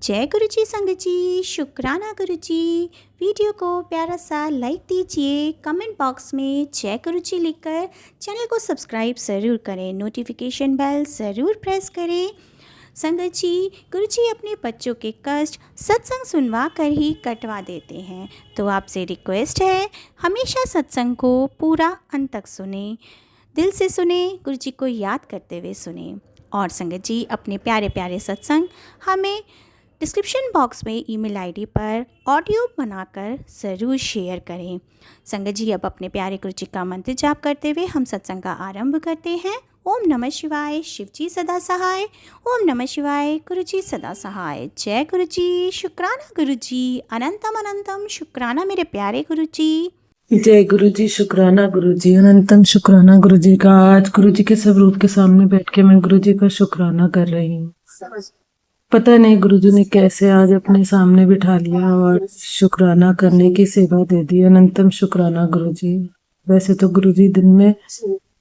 जय गुरु जी संगत जी, शुक्राना गुरु जी। वीडियो को प्यारा सा लाइक दीजिए, कमेंट बॉक्स में जय गुरु जी लिखकर चैनल को सब्सक्राइब ज़रूर करें, नोटिफिकेशन बेल ज़रूर प्रेस करें। संगत जी, गुरु जी अपने बच्चों के कष्ट सत्संग सुनवा कर ही कटवा देते हैं, तो आपसे रिक्वेस्ट है हमेशा सत्संग को पूरा अंत तक सुने, दिल से सुने, गुरु जी को याद करते हुए सुने। और संगत जी अपने प्यारे प्यारे सत्संग हमें डिस्क्रिप्शन बॉक्स में ईमेल आईडी पर ऑडियो बनाकर ज़रूर शेयर करें। संगत जी अब अपने प्यारे गुरु जी का मंत्र जाप करते हुए हम सत्संग का आरंभ करते हैं। ओम नमः शिवाय, शिव जी सदा सहाय। ओम नमः शिवाय, गुरु जी सदा सहाय। जय गुरु जी, शुक्राना गुरु जी, अनंतम अनंतम शुक्राना मेरे प्यारे गुरु जी। जय गुरु जी, शुक्राना गुरु जी, अनंतम शुक्राना गुरु जी का। आज गुरु जी के स्वरूप के सामने बैठ के मैं गुरु जी का शुक्राना कर रही हूँ। पता नहीं गुरु जी ने कैसे आज अपने सामने बिठा लिया और शुक्राना करने की सेवा दे दी। अनंतम शुक्राना गुरु जी। वैसे तो गुरु जी दिन में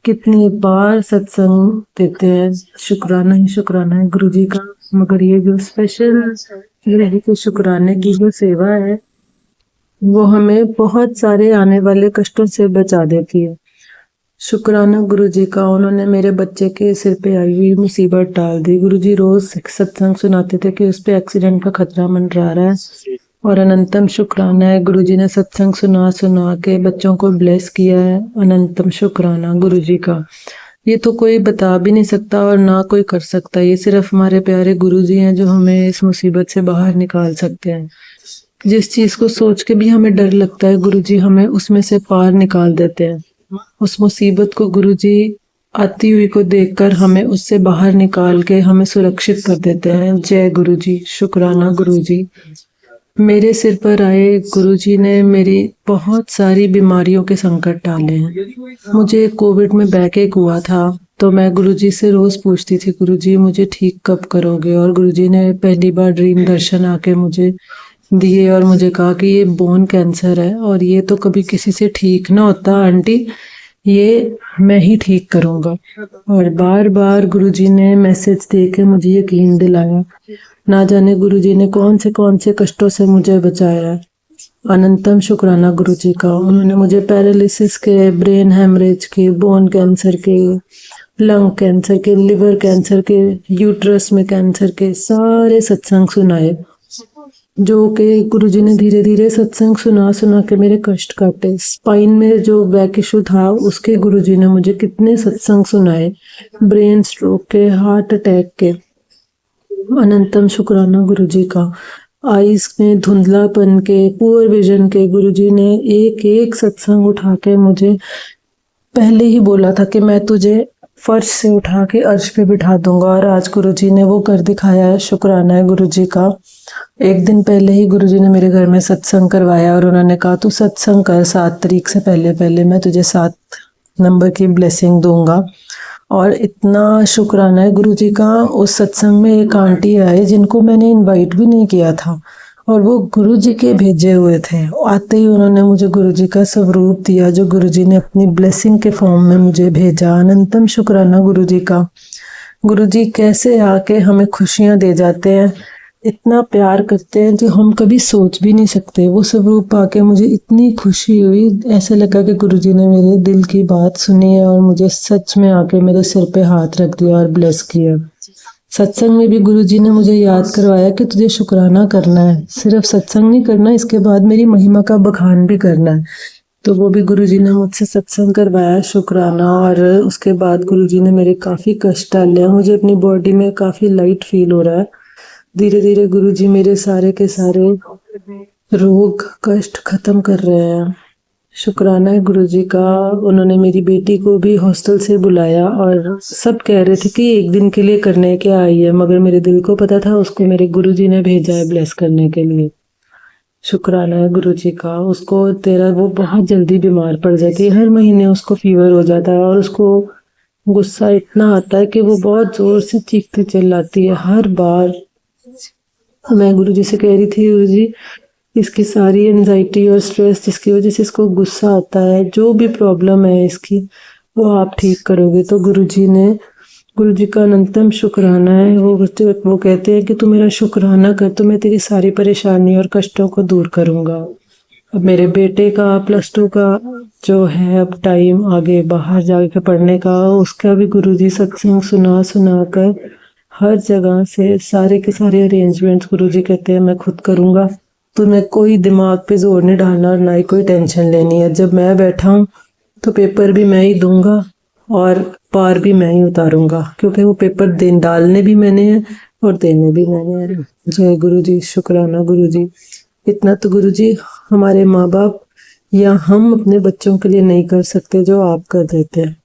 कितनी बार सत्संग देते हैं, शुक्राना ही शुक्राना है गुरु जी का, मगर ये जो स्पेशल गुरु जी के शुक्राने की जो सेवा है वो हमें बहुत सारे आने वाले कष्टों से बचा देती है। शुक्राना गुरु जी का, उन्होंने मेरे बच्चे के सिर पे आई हुई मुसीबत टाल दी। गुरु जी रोज सत्संग सुनाते थे कि उस पे एक्सीडेंट का खतरा मंडरा रहा है, और अनंतम शुक्राना है गुरु जी ने सत्संग सुना सुना के बच्चों को ब्लेस किया है। अनंतम शुक्राना गुरु जी का। ये तो कोई बता भी नहीं सकता और ना कोई कर सकता, ये सिर्फ हमारे प्यारे गुरु जी हैं जो हमें इस मुसीबत से बाहर निकाल सकते हैं। जिस चीज को सोच के भी हमें डर लगता है, गुरु जी हमें उसमें से पार निकाल देते हैं। उस मुसीबत को गुरु जी आती हुई को देखकर हमें उससे बाहर निकाल के हमें सुरक्षित कर देते हैं। जय गुरु जी, शुक्राना गुरु जी। मेरे सिर पर आए गुरु जी ने मेरी बहुत सारी बीमारियों के संकट टाले हैं। मुझे कोविड में बैक एक हुआ था, तो मैं गुरु जी से रोज पूछती थी, गुरु जी मुझे ठीक कब करोगे? और गुरु जी ने पहली बार ड्रीम दर्शन आके मुझे दिए और मुझे कहा कि ये बोन कैंसर है और ये तो कभी किसी से ठीक ना होता आंटी, ये मैं ही ठीक करूंगा। और बार बार गुरुजी ने मैसेज दे के मुझे यकीन दिलाया। ना जाने गुरुजी ने कौन से कष्टों से मुझे बचाया है। अनंतम शुक्राना गुरुजी का। उन्होंने मुझे पैरालिसिस के, ब्रेन हेमरेज के, बोन कैंसर के, लंग कैंसर के, लिवर कैंसर के, यूट्रस में कैंसर के सारे सत्संग सुनाए, जो कि गुरुजी ने धीरे धीरे सत्संग सुना सुना के मेरे कष्ट काटे। स्पाइन में जो बैक इशू था उसके गुरुजी ने मुझे कितने सत्संग सुनाए, ब्रेन स्ट्रोक के, हार्ट अटैक के। अनंतम शुक्राना गुरुजी का। आईज में धुंधलापन के, पुअर विजन के, गुरुजी ने एक एक सत्संग उठा के मुझे पहले ही बोला था कि मैं तुझे फर्श से उठा के अर्श पे बिठा दूंगा, और आज गुरुजी ने वो कर दिखाया है। शुक्राना है गुरुजी का। एक दिन पहले ही गुरुजी ने मेरे घर में सत्संग करवाया और उन्होंने कहा तू सत्संग कर 7 तारीख से पहले पहले, मैं तुझे 7 नंबर की ब्लेसिंग दूंगा। और इतना शुक्राना है गुरुजी का। उस सत्संग में एक आंटी आए जिनको मैंने इनवाइट भी नहीं किया था, और वो गुरुजी के भेजे हुए थे। आते ही उन्होंने मुझे गुरुजी का स्वरूप दिया, जो गुरुजी ने अपनी ब्लेसिंग के फॉर्म में मुझे भेजा। अनंतम शुक्राना गुरुजी का। गुरुजी कैसे आके हमें खुशियां दे जाते हैं, इतना प्यार करते हैं जो हम कभी सोच भी नहीं सकते। वो स्वरूप पाके मुझे इतनी खुशी हुई, ऐसा लगा कि गुरुजी ने मेरे दिल की बात सुनी है और मुझे सच में आके मेरे सिर पे हाथ रख दिया और ब्लेस किया। सत्संग में भी गुरुजी ने मुझे याद करवाया कि तुझे शुक्राना करना है, सिर्फ सत्संग नहीं करना, इसके बाद मेरी महिमा का बखान भी करना है। तो वो भी गुरुजी ने मुझसे सत्संग करवाया, शुक्राना। और उसके बाद गुरुजी ने मेरे काफी कष्ट डाले। मुझे अपनी बॉडी में काफी लाइट फील हो रहा है। धीरे धीरे गुरुजी मेरे सारे के सारे रोग कष्ट खत्म कर रहे हैं। शुक्राना है गुरुजी का। उन्होंने मेरी बेटी को भी हॉस्टल से बुलाया और सब कह रहे थे कि एक दिन के लिए करने क्या आई है, मगर मेरे दिल को पता था उसको मेरे गुरुजी ने भेजा है ब्लेस करने के लिए। शुक्राना है गुरुजी का। उसको वो बहुत जल्दी बीमार पड़ जाती है, हर महीने उसको फीवर हो जाता है और उसको गुस्सा इतना आता है कि वो बहुत जोर से चीखती चिल्लाती है हर बार। मैं गुरुजी से कह रही थी, गुरुजी इसकी सारी एंजाइटी और स्ट्रेस जिसकी वजह से इसको गुस्सा आता है, जो भी प्रॉब्लम है इसकी, वो आप ठीक करोगे। तो गुरुजी ने गुरु जी का अनंतम शुक्राना है। वो कहते हैं कि तू मेरा शुक्राना कर तो मैं तेरी सारी परेशानी और कष्टों को दूर करूंगा। अब मेरे बेटे का +2 का जो है अब टाइम आगे बाहर जाके पढ़ने का, उसका भी गुरुजी सत्संग सुना कर हर जगह से सारे के सारे अरेंजमेंट्स गुरुजी कहते हैं मैं खुद करूंगा। तुम्हें कोई दिमाग पे जोर नहीं डालना और ना ही कोई टेंशन लेनी है। जब मैं बैठा हूँ तो पेपर भी मैं ही दूंगा और पार भी मैं ही उतारूंगा, क्योंकि वो पेपर डालने भी मैंने हैं और देने भी मैंने हैं। जय गुरु जी, शुक्राना गुरु जी। इतना तो गुरु जी हमारे माँ बाप या हम अपने बच्चों के लिए नहीं कर सकते जो आप कर देते हैं।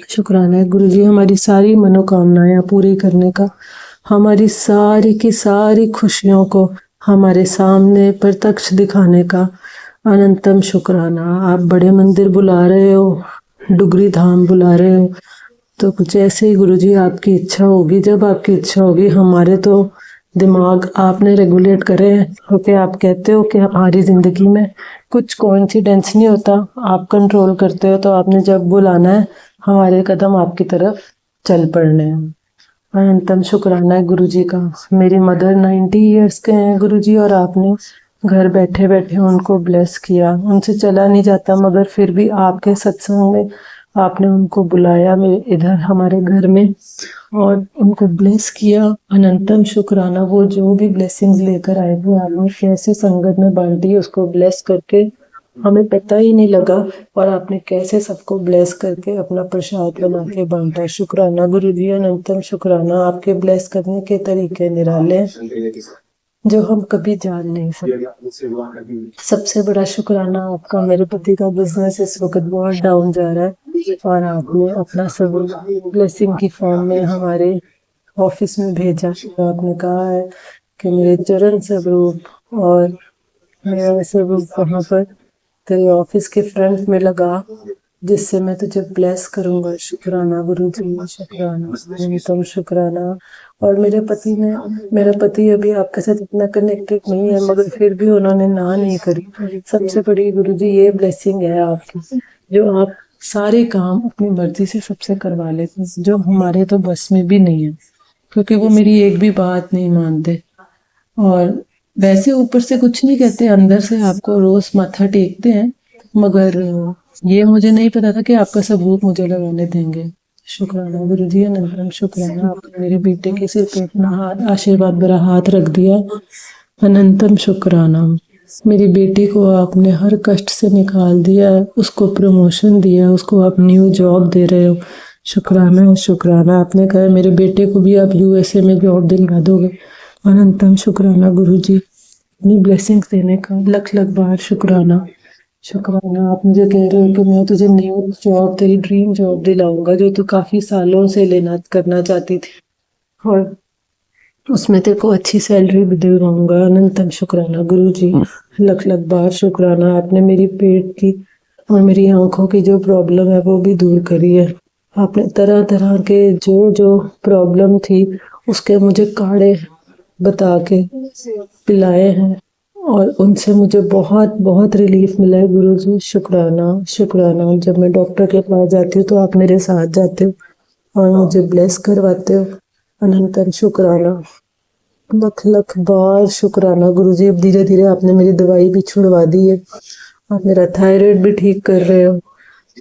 शुक्राना है गुरु जी हमारी सारी मनोकामनाएं पूरी करने का, हमारी सारी की सारी खुशियों को हमारे सामने प्रत्यक्ष दिखाने का अनंतम शुक्राना। आप बड़े मंदिर बुला रहे हो, डुगरी धाम बुला रहे हो, तो कुछ ऐसे ही गुरुजी आपकी इच्छा होगी। जब आपकी इच्छा होगी, हमारे तो दिमाग आपने रेगुलेट करे हैं, क्योंकि आप कहते हो कि हमारी जिंदगी में कुछ कोइंसिडेंस नहीं होता, आप कंट्रोल करते हो। तो आपने जब बुलाना है हमारे कदम आपकी तरफ चल पड़ने हैं। अनंतम शुक्राना है गुरुजी का। मेरी मदर 90 इयर्स के हैं गुरुजी, और आपने घर बैठे बैठे उनको ब्लेस किया। उनसे चला नहीं जाता, मगर फिर भी आपके सत्संग में आपने उनको बुलाया मेरे इधर हमारे घर में और उनको ब्लेस किया। अनंतम शुक्राना। वो जो भी ब्लेसिंग्स लेकर आए वो आपने कैसे संगत में बांटी, उसको ब्लेस करके हमें पता ही नहीं लगा, और आपने कैसे सबको ब्लेस करके अपना प्रसाद बना के बांटा। शुक्राना गुरु जी, अनंतम शुक्राना। आपके ब्लेस करने के तरीके निराले जो हम कभी जान नहीं सकते। सबसे बड़ा शुक्राना आपका, मेरे पति का बिजनेस इस वक्त बहुत डाउन जा रहा है और आपने अपना सब ब्लेसिंग की फॉर्म में हमारे ऑफिस में भेजा। आपने कहा है कि मेरे चरण स्वरूप और मेरा स्वरूप वहाँ पर तेरे ऑफिस के फ्रंट में लगा, जिससे मैं तुझे ब्लेस करूंगा। शुक्राना गुरु जी, शुक्राना, अनंतम शुक्राना। और मेरे पति अभी आपके साथ इतना कनेक्टेड नहीं है, मगर फिर भी उन्होंने ना नहीं करी। सबसे बड़ी गुरु जी ये ब्लेसिंग है आपकी, जो आप सारे काम अपनी मर्जी से सबसे करवा लेते हैं, जो हमारे तो बस में भी नहीं है, क्योंकि वो मेरी एक भी बात नहीं मानते। और वैसे ऊपर से कुछ नहीं कहते, अंदर से आपको रोज माथा टेकते हैं, मगर ये मुझे नहीं पता था कि आपका सबूत मुझे लगाने देंगे। शुक्राना गुरु जी, अनंतम शुक्राना। आपने मेरे बेटे के सिर पे अपना आशीर्वाद भरा हाथ रख दिया। अनंतम शुक्राना। मेरी बेटी को आपने हर कष्ट से निकाल दिया, उसको प्रमोशन दिया, उसको आप न्यू जॉब दे रहे हो। शुक्राना शुक्राना। आपने कहा मेरे बेटे को भी आप USA में जॉब दिलवा दोगे। अनंतम शुक्राना गुरु जी, अपनी ब्लेसिंग्स देने का लख लख बार शुक्राना। शुक्राना। आप मुझे कह रहे हो कि मैं तुझे न्यू जॉब, तेरी ड्रीम जॉब दिलाऊंगा, जो तू काफी सालों से करना चाहती थी, और उसमें तेरे को अच्छी सैलरी भी दिलाऊंगा। अनंतम शुक्राना गुरु जी, लख लख बार शुक्राना। आपने मेरी पेट की और मेरी आंखों की जो प्रॉब्लम है वो भी दूर करी है। आपने तरह तरह के जो प्रॉब्लम थी उसके मुझे काढ़े बता के पिलाए हैं, और उनसे मुझे बहुत बहुत रिलीफ मिला है गुरु जी। शुक्राना शुक्राना। जब मैं डॉक्टर के पास जाती हूँ तो आप मेरे साथ जाते हो और मुझे ब्लेस करवाते हो। अनंतम शुक्राना, लख लख बार शुक्राना गुरु जी। अब धीरे धीरे आपने मेरी दवाई भी छुड़वा दी है, आप मेरा थायराइड भी ठीक कर रहे हो।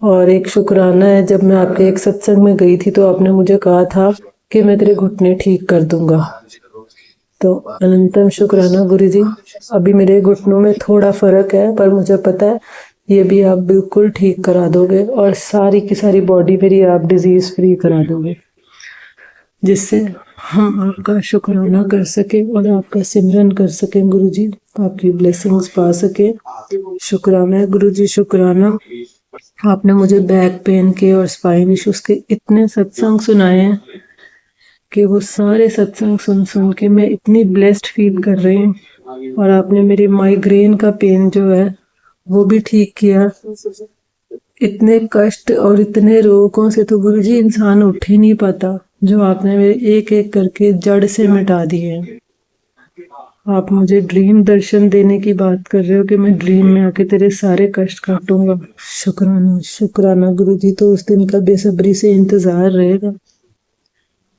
और एक शुक्राना है, जब मैं आपके एक सत्संग में गई थी तो आपने मुझे कहा था कि मैं तेरे घुटने ठीक कर दूंगा। तो अनंतम शुक्राना गुरु जी। अभी मेरे घुटनों में थोड़ा फर्क है, पर मुझे पता है ये भी आप बिल्कुल ठीक करा दोगे, और सारी की सारी बॉडी मेरी आप डिजीज फ्री करा दोगे, जिससे हम आपका शुक्राना कर सके और आपका सिमरन कर सके गुरु जी, आपकी ब्लेसिंग्स पा सके। शुक्राना है गुरु जी, शुक्राना। आपने मुझे बैक पेन के और स्पाइन इश्यूज के इतने सत्संग सुनाए हैं कि वो सारे सत्संग सुन सुन के मैं इतनी ब्लेस्ड फील कर रही हूँ। और आपने मेरी माइग्रेन का पेन जो है वो भी ठीक किया। इतने कष्ट और इतने रोगों से तो गुरु जी इंसान उठ ही नहीं पाता, जो आपने मेरे एक एक करके जड़ से मिटा दिए। आप मुझे ड्रीम दर्शन देने की बात कर रहे हो कि मैं ड्रीम में आके तेरे सारे कष्ट काटूंगा। शुक्राना शुक्राना गुरु जी। तो उस दिन का बेसब्री से इंतजार रहेगा।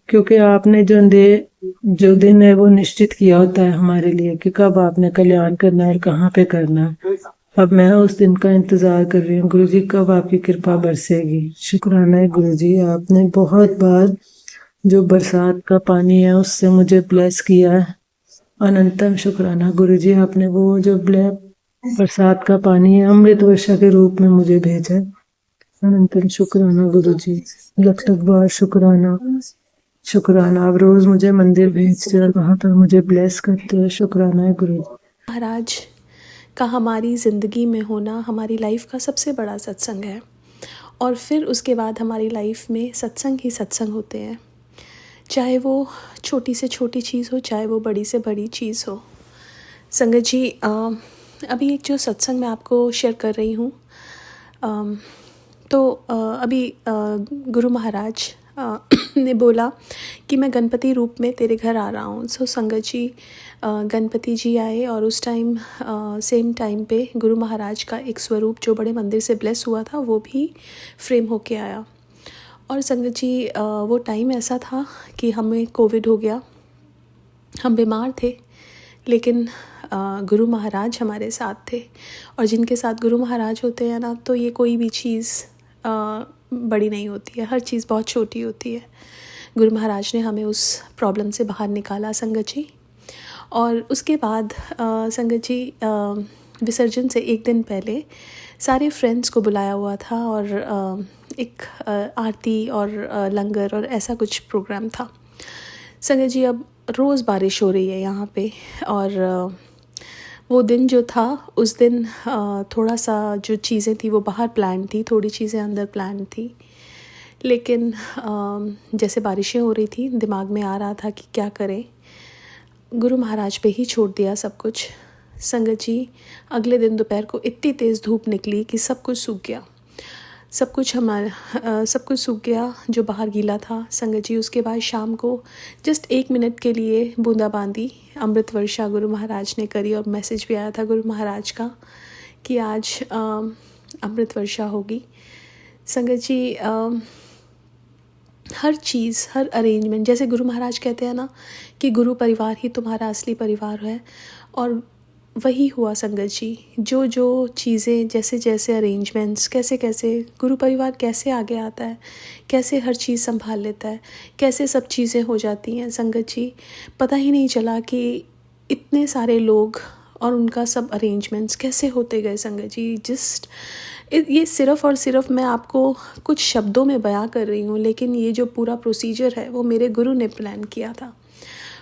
क्योंकि आपने जो दिन है वो निश्चित किया होता है हमारे लिए कि कब आपने कल्याण करना है और कहाँ पे करना है। अब मैं उस दिन का इंतजार कर रही हूँ गुरु जी, कब आपकी कृपा बरसेगी। शुक्राना है गुरु जी, आपने बहुत बार जो बरसात का पानी है उससे मुझे ब्लेस किया है। अनंतम शुक्राना गुरु जी, आपने वो जो बरसात का पानी है अमृत वर्षा के रूप में मुझे भेजा है। अनंतम शुक्राना गुरु जी, लख लख बार शुक्राना। शुक्राना, आप रोज मुझे मंदिर भेजते और वहां पर मुझे ब्लेस करते हैं। शुक्राना है गुरु जी। महाराज का हमारी ज़िंदगी में होना हमारी लाइफ का सबसे बड़ा सत्संग है, और फिर उसके बाद हमारी लाइफ में सत्संग ही सत्संग होते हैं, चाहे वो छोटी से छोटी चीज़ हो, चाहे वो बड़ी से बड़ी चीज़ हो। संगत जी, अभी एक जो सत्संग मैं आपको शेयर कर रही हूँ, तो अभी गुरु महाराज ने बोला कि मैं गणपति रूप में तेरे घर आ रहा हूँ। सो संगत जी, गणपति जी आए और उस टाइम सेम टाइम पे गुरु महाराज का एक स्वरूप जो बड़े मंदिर से ब्लेस हुआ था वो भी फ्रेम होके आया। और संगत जी, वो टाइम ऐसा था कि हमें कोविड हो गया, हम बीमार थे, लेकिन गुरु महाराज हमारे साथ थे। और जिनके साथ गुरु महाराज होते हैं ना, तो ये कोई भी चीज़ बड़ी नहीं होती है, हर चीज़ बहुत छोटी होती है। गुरु महाराज ने हमें उस प्रॉब्लम से बाहर निकाला संगत जी। और उसके बाद संगत जी, विसर्जन से एक दिन पहले सारे फ्रेंड्स को बुलाया हुआ था और एक आरती और लंगर और ऐसा कुछ प्रोग्राम था। संगत जी, अब रोज़ बारिश हो रही है यहाँ पे, और वो दिन जो था, उस दिन थोड़ा सा जो चीज़ें थी वो बाहर प्लान थी, थोड़ी चीज़ें अंदर प्लान थी। लेकिन जैसे बारिशें हो रही थी, दिमाग में आ रहा था कि क्या करें, गुरु महाराज पे ही छोड़ दिया सब कुछ। संगत जी, अगले दिन दोपहर को इतनी तेज़ धूप निकली कि सब कुछ सूख गया, सब कुछ सूख गया जो बाहर गीला था। संगत जी, उसके बाद शाम को जस्ट 1 मिनट के लिए बूंदाबांदी अमृत वर्षा गुरु महाराज ने करी, और मैसेज भी आया था गुरु महाराज का कि आज अमृत वर्षा होगी। संगत जी, हर चीज़, हर अरेंजमेंट, जैसे गुरु महाराज कहते हैं ना कि गुरु परिवार ही तुम्हारा असली परिवार है, और वही हुआ संगत जी। जो जो चीज़ें, जैसे जैसे अरेंजमेंट्स, कैसे कैसे गुरु परिवार कैसे आगे आता है, कैसे हर चीज़ संभाल लेता है, कैसे सब चीज़ें हो जाती हैं संगत जी। पता ही नहीं चला कि इतने सारे लोग और उनका सब अरेंजमेंट्स कैसे होते गए संगत जी। ये सिर्फ़ और सिर्फ मैं आपको कुछ शब्दों में बयां कर रही हूँ, लेकिन ये जो पूरा प्रोसीजर है वो मेरे गुरु ने प्लान किया था,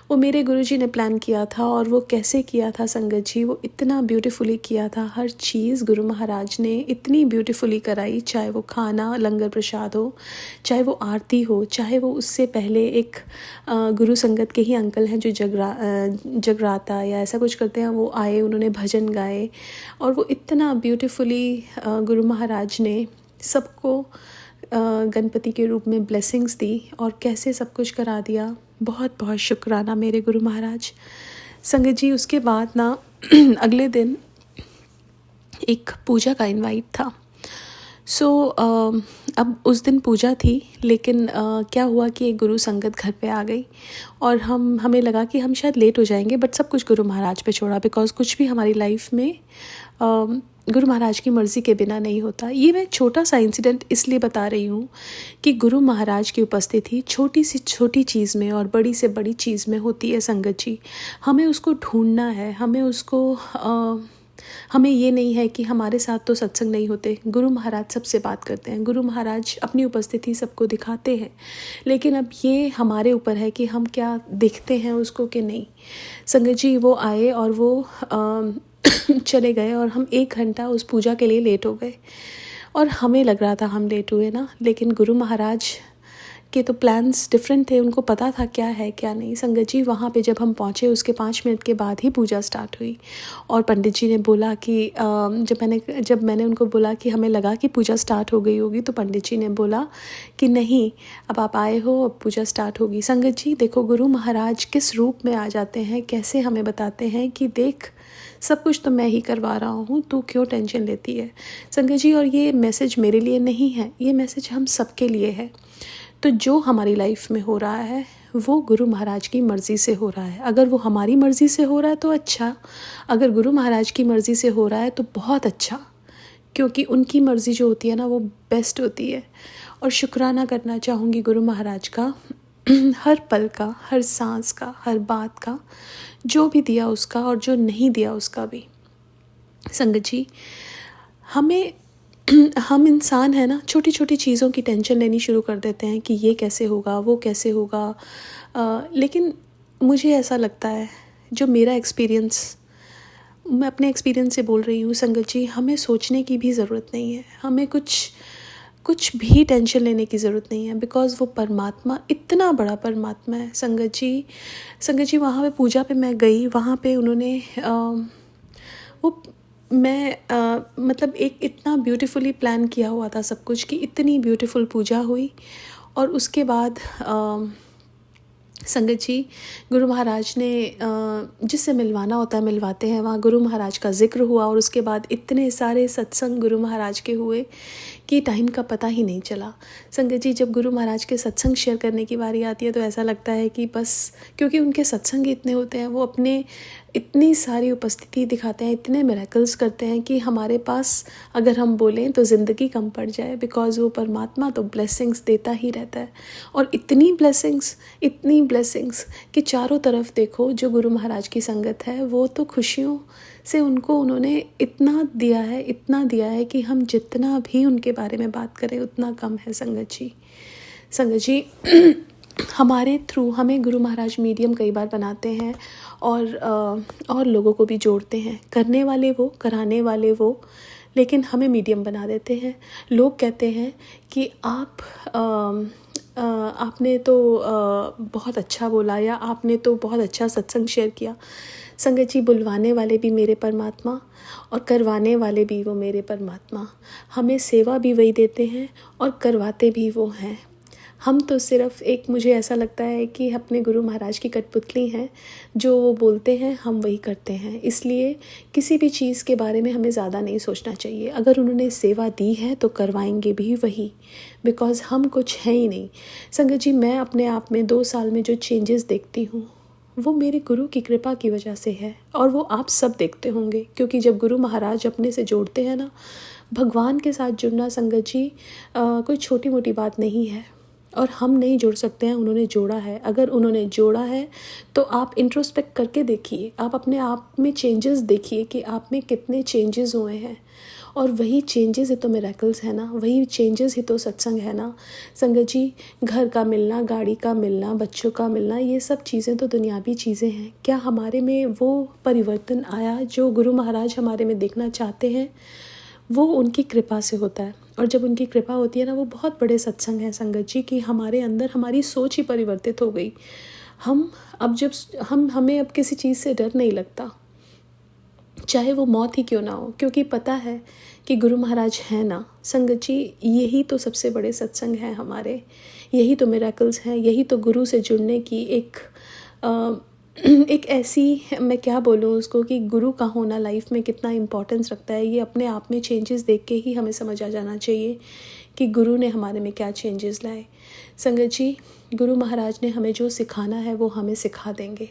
वो मेरे गुरुजी ने प्लान किया था। और वो कैसे किया था संगत जी, वो इतना ब्यूटीफुली किया था। हर चीज़ गुरु महाराज ने इतनी ब्यूटीफुली कराई, चाहे वो खाना लंगर प्रसाद हो, चाहे वो आरती हो, चाहे वो उससे पहले एक गुरु संगत के ही अंकल हैं जो जगराता या ऐसा कुछ करते हैं, वो आए, उन्होंने भजन गाए, और वो इतना ब्यूटीफुली गुरु महाराज ने सबको गणपति के रूप में ब्लेसिंग्स दी और कैसे सब कुछ करा दिया। बहुत बहुत शुक्राना मेरे गुरु महाराज। संगत जी, उसके बाद ना अगले दिन एक पूजा का इनवाइट था। अब उस दिन पूजा थी, लेकिन क्या हुआ कि एक गुरु संगत घर पे आ गई और हमें लगा कि हम शायद लेट हो जाएंगे, बट सब कुछ गुरु महाराज पे छोड़ा, बिकॉज़ कुछ भी हमारी लाइफ में गुरु महाराज की मर्ज़ी के बिना नहीं होता। ये मैं छोटा सा इंसिडेंट इसलिए बता रही हूँ कि गुरु महाराज की उपस्थिति छोटी सी छोटी चीज़ में और बड़ी से बड़ी चीज़ में होती है संगत जी। हमें उसको ढूंढना है, हमें ये नहीं है कि हमारे साथ तो सत्संग नहीं होते, गुरु महाराज सबसे बात करते हैं, गुरु महाराज अपनी उपस्थिति सबको दिखाते हैं, लेकिन अब ये हमारे ऊपर है कि हम क्या देखते हैं उसको कि नहीं। संगत जी, वो आए और वो चले गए और हम 1 घंटा उस पूजा के लिए लेट हो गए, और हमें लग रहा था हम लेट हुए ना, लेकिन गुरु महाराज के तो प्लान्स डिफरेंट थे, उनको पता था क्या है क्या नहीं। संगत जी, वहाँ पे जब हम पहुँचे उसके 5 मिनट के बाद ही पूजा स्टार्ट हुई, और पंडित जी ने बोला कि जब मैंने उनको बोला कि हमें लगा कि पूजा स्टार्ट हो गई होगी, तो पंडित जी ने बोला कि नहीं, अब आप आए हो, अब पूजा स्टार्ट होगी। संगत जी, देखो गुरु महाराज किस रूप में आ जाते हैं, कैसे हमें बताते हैं कि देख, सब कुछ तो मैं ही करवा रहा हूँ, तू क्यों टेंशन लेती है। संगत जी, और ये मैसेज मेरे लिए नहीं है, ये मैसेज हम सबके लिए है। तो जो हमारी लाइफ में हो रहा है वो गुरु महाराज की मर्ज़ी से हो रहा है। अगर वो हमारी मर्ज़ी से हो रहा है तो अच्छा, अगर गुरु महाराज की मर्ज़ी से हो रहा है तो बहुत अच्छा, क्योंकि उनकी मर्ज़ी जो होती है ना वो बेस्ट होती है। और शुक्राना करना चाहूँगी गुरु महाराज का हर पल का, हर सांस का, हर बात का, जो भी दिया उसका और जो नहीं दिया उसका भी। संगत जी, हमें हम इंसान हैं ना, छोटी छोटी चीज़ों की टेंशन लेनी शुरू कर देते हैं कि ये कैसे होगा, वो कैसे होगा। लेकिन मुझे ऐसा लगता है, जो मेरा एक्सपीरियंस, मैं अपने एक्सपीरियंस से बोल रही हूँ संगत जी, हमें सोचने की भी ज़रूरत नहीं है, हमें कुछ भी टेंशन लेने की ज़रूरत नहीं है, बिकॉज़ वो परमात्मा इतना बड़ा परमात्मा है संगत जी। वहाँ पे पूजा पे मैं गई, वहाँ पे उन्होंने मतलब एक इतना ब्यूटीफुली प्लान किया हुआ था सब कुछ, कि इतनी ब्यूटीफुल पूजा हुई। और उसके बाद संगत जी, गुरु महाराज ने जिससे मिलवाना होता है मिलवाते हैं, वहाँ गुरु महाराज का जिक्र हुआ। और उसके बाद इतने सारे सत्संग गुरु महाराज के हुए कि टाइम का पता ही नहीं चला। संगत जी, जब गुरु महाराज के सत्संग शेयर करने की बारी आती है तो ऐसा लगता है कि बस, क्योंकि उनके सत्संग इतने होते हैं, वो अपने इतनी सारी उपस्थिति दिखाते हैं, इतने मिरेकल्स करते हैं कि हमारे पास अगर हम बोलें तो ज़िंदगी कम पड़ जाए, बिकॉज़ वो परमात्मा तो ब्लेसिंग्स देता ही रहता है। और इतनी ब्लेसिंग्स कि चारों तरफ देखो, जो गुरु महाराज की संगत है वो तो खुशियों से उन्होंने इतना दिया है कि हम जितना भी उनके बारे में बात करें उतना कम है संगत जी। हमारे थ्रू हमें गुरु महाराज मीडियम कई बार बनाते हैं और लोगों को भी जोड़ते हैं, करने वाले वो, कराने वाले वो, लेकिन हमें मीडियम बना देते हैं। लोग कहते हैं कि आपने तो बहुत अच्छा बोला, या आपने तो बहुत अच्छा सत्संग शेयर किया। संगत जी, बुलवाने वाले भी मेरे परमात्मा और करवाने वाले भी वो मेरे परमात्मा। हमें सेवा भी वही देते हैं और करवाते भी वो हैं। हम तो सिर्फ़ एक, मुझे ऐसा लगता है कि अपने गुरु महाराज की कठपुतली हैं, जो वो बोलते हैं हम वही करते हैं। इसलिए किसी भी चीज़ के बारे में हमें ज़्यादा नहीं सोचना चाहिए। अगर उन्होंने सेवा दी है तो करवाएंगे भी वही, बिकॉज़ हम कुछ हैं ही नहीं। संगत जी, मैं अपने आप में 2 साल में जो चेंजेस देखती हूँ वो मेरे गुरु की कृपा की वजह से है, और वो आप सब देखते होंगे, क्योंकि जब गुरु महाराज अपने से जोड़ते हैं ना, भगवान के साथ जुड़ना संगत जी कोई छोटी मोटी बात नहीं है। और हम नहीं जुड़ सकते हैं, उन्होंने जोड़ा है। अगर उन्होंने जोड़ा है तो आप इंट्रोस्पेक्ट करके देखिए, आप अपने आप में चेंजेस देखिए कि आप में कितने चेंजेस हुए हैं। और वही चेंजेस ही तो मिरेकल्स है ना, वही चेंजेस ही तो सत्संग है ना संगत जी। घर का मिलना, गाड़ी का मिलना, बच्चों का मिलना, ये सब चीज़ें तो दुनियावी चीज़ें हैं। क्या हमारे में वो परिवर्तन आया जो गुरु महाराज हमारे में देखना चाहते हैं? वो उनकी कृपा से होता है। और जब उनकी कृपा होती है ना, वो बहुत बड़े सत्संग हैं संगत जी, कि हमारे अंदर हमारी सोच ही परिवर्तित हो गई। हमें अब किसी चीज़ से डर नहीं लगता, चाहे वो मौत ही क्यों ना हो, क्योंकि पता है कि गुरु महाराज हैं ना संगत जी। यही तो सबसे बड़े सत्संग हैं हमारे, यही तो मिरेकल्स हैं, यही तो गुरु से जुड़ने की एक ऐसी, मैं क्या बोलूँ उसको, कि गुरु का होना लाइफ में कितना इम्पोर्टेंस रखता है। ये अपने आप में चेंजेस देख के ही हमें समझ आ जाना चाहिए कि गुरु ने हमारे में क्या चेंजेस लाए। संगत जी, गुरु महाराज ने हमें जो सिखाना है वो हमें सिखा देंगे,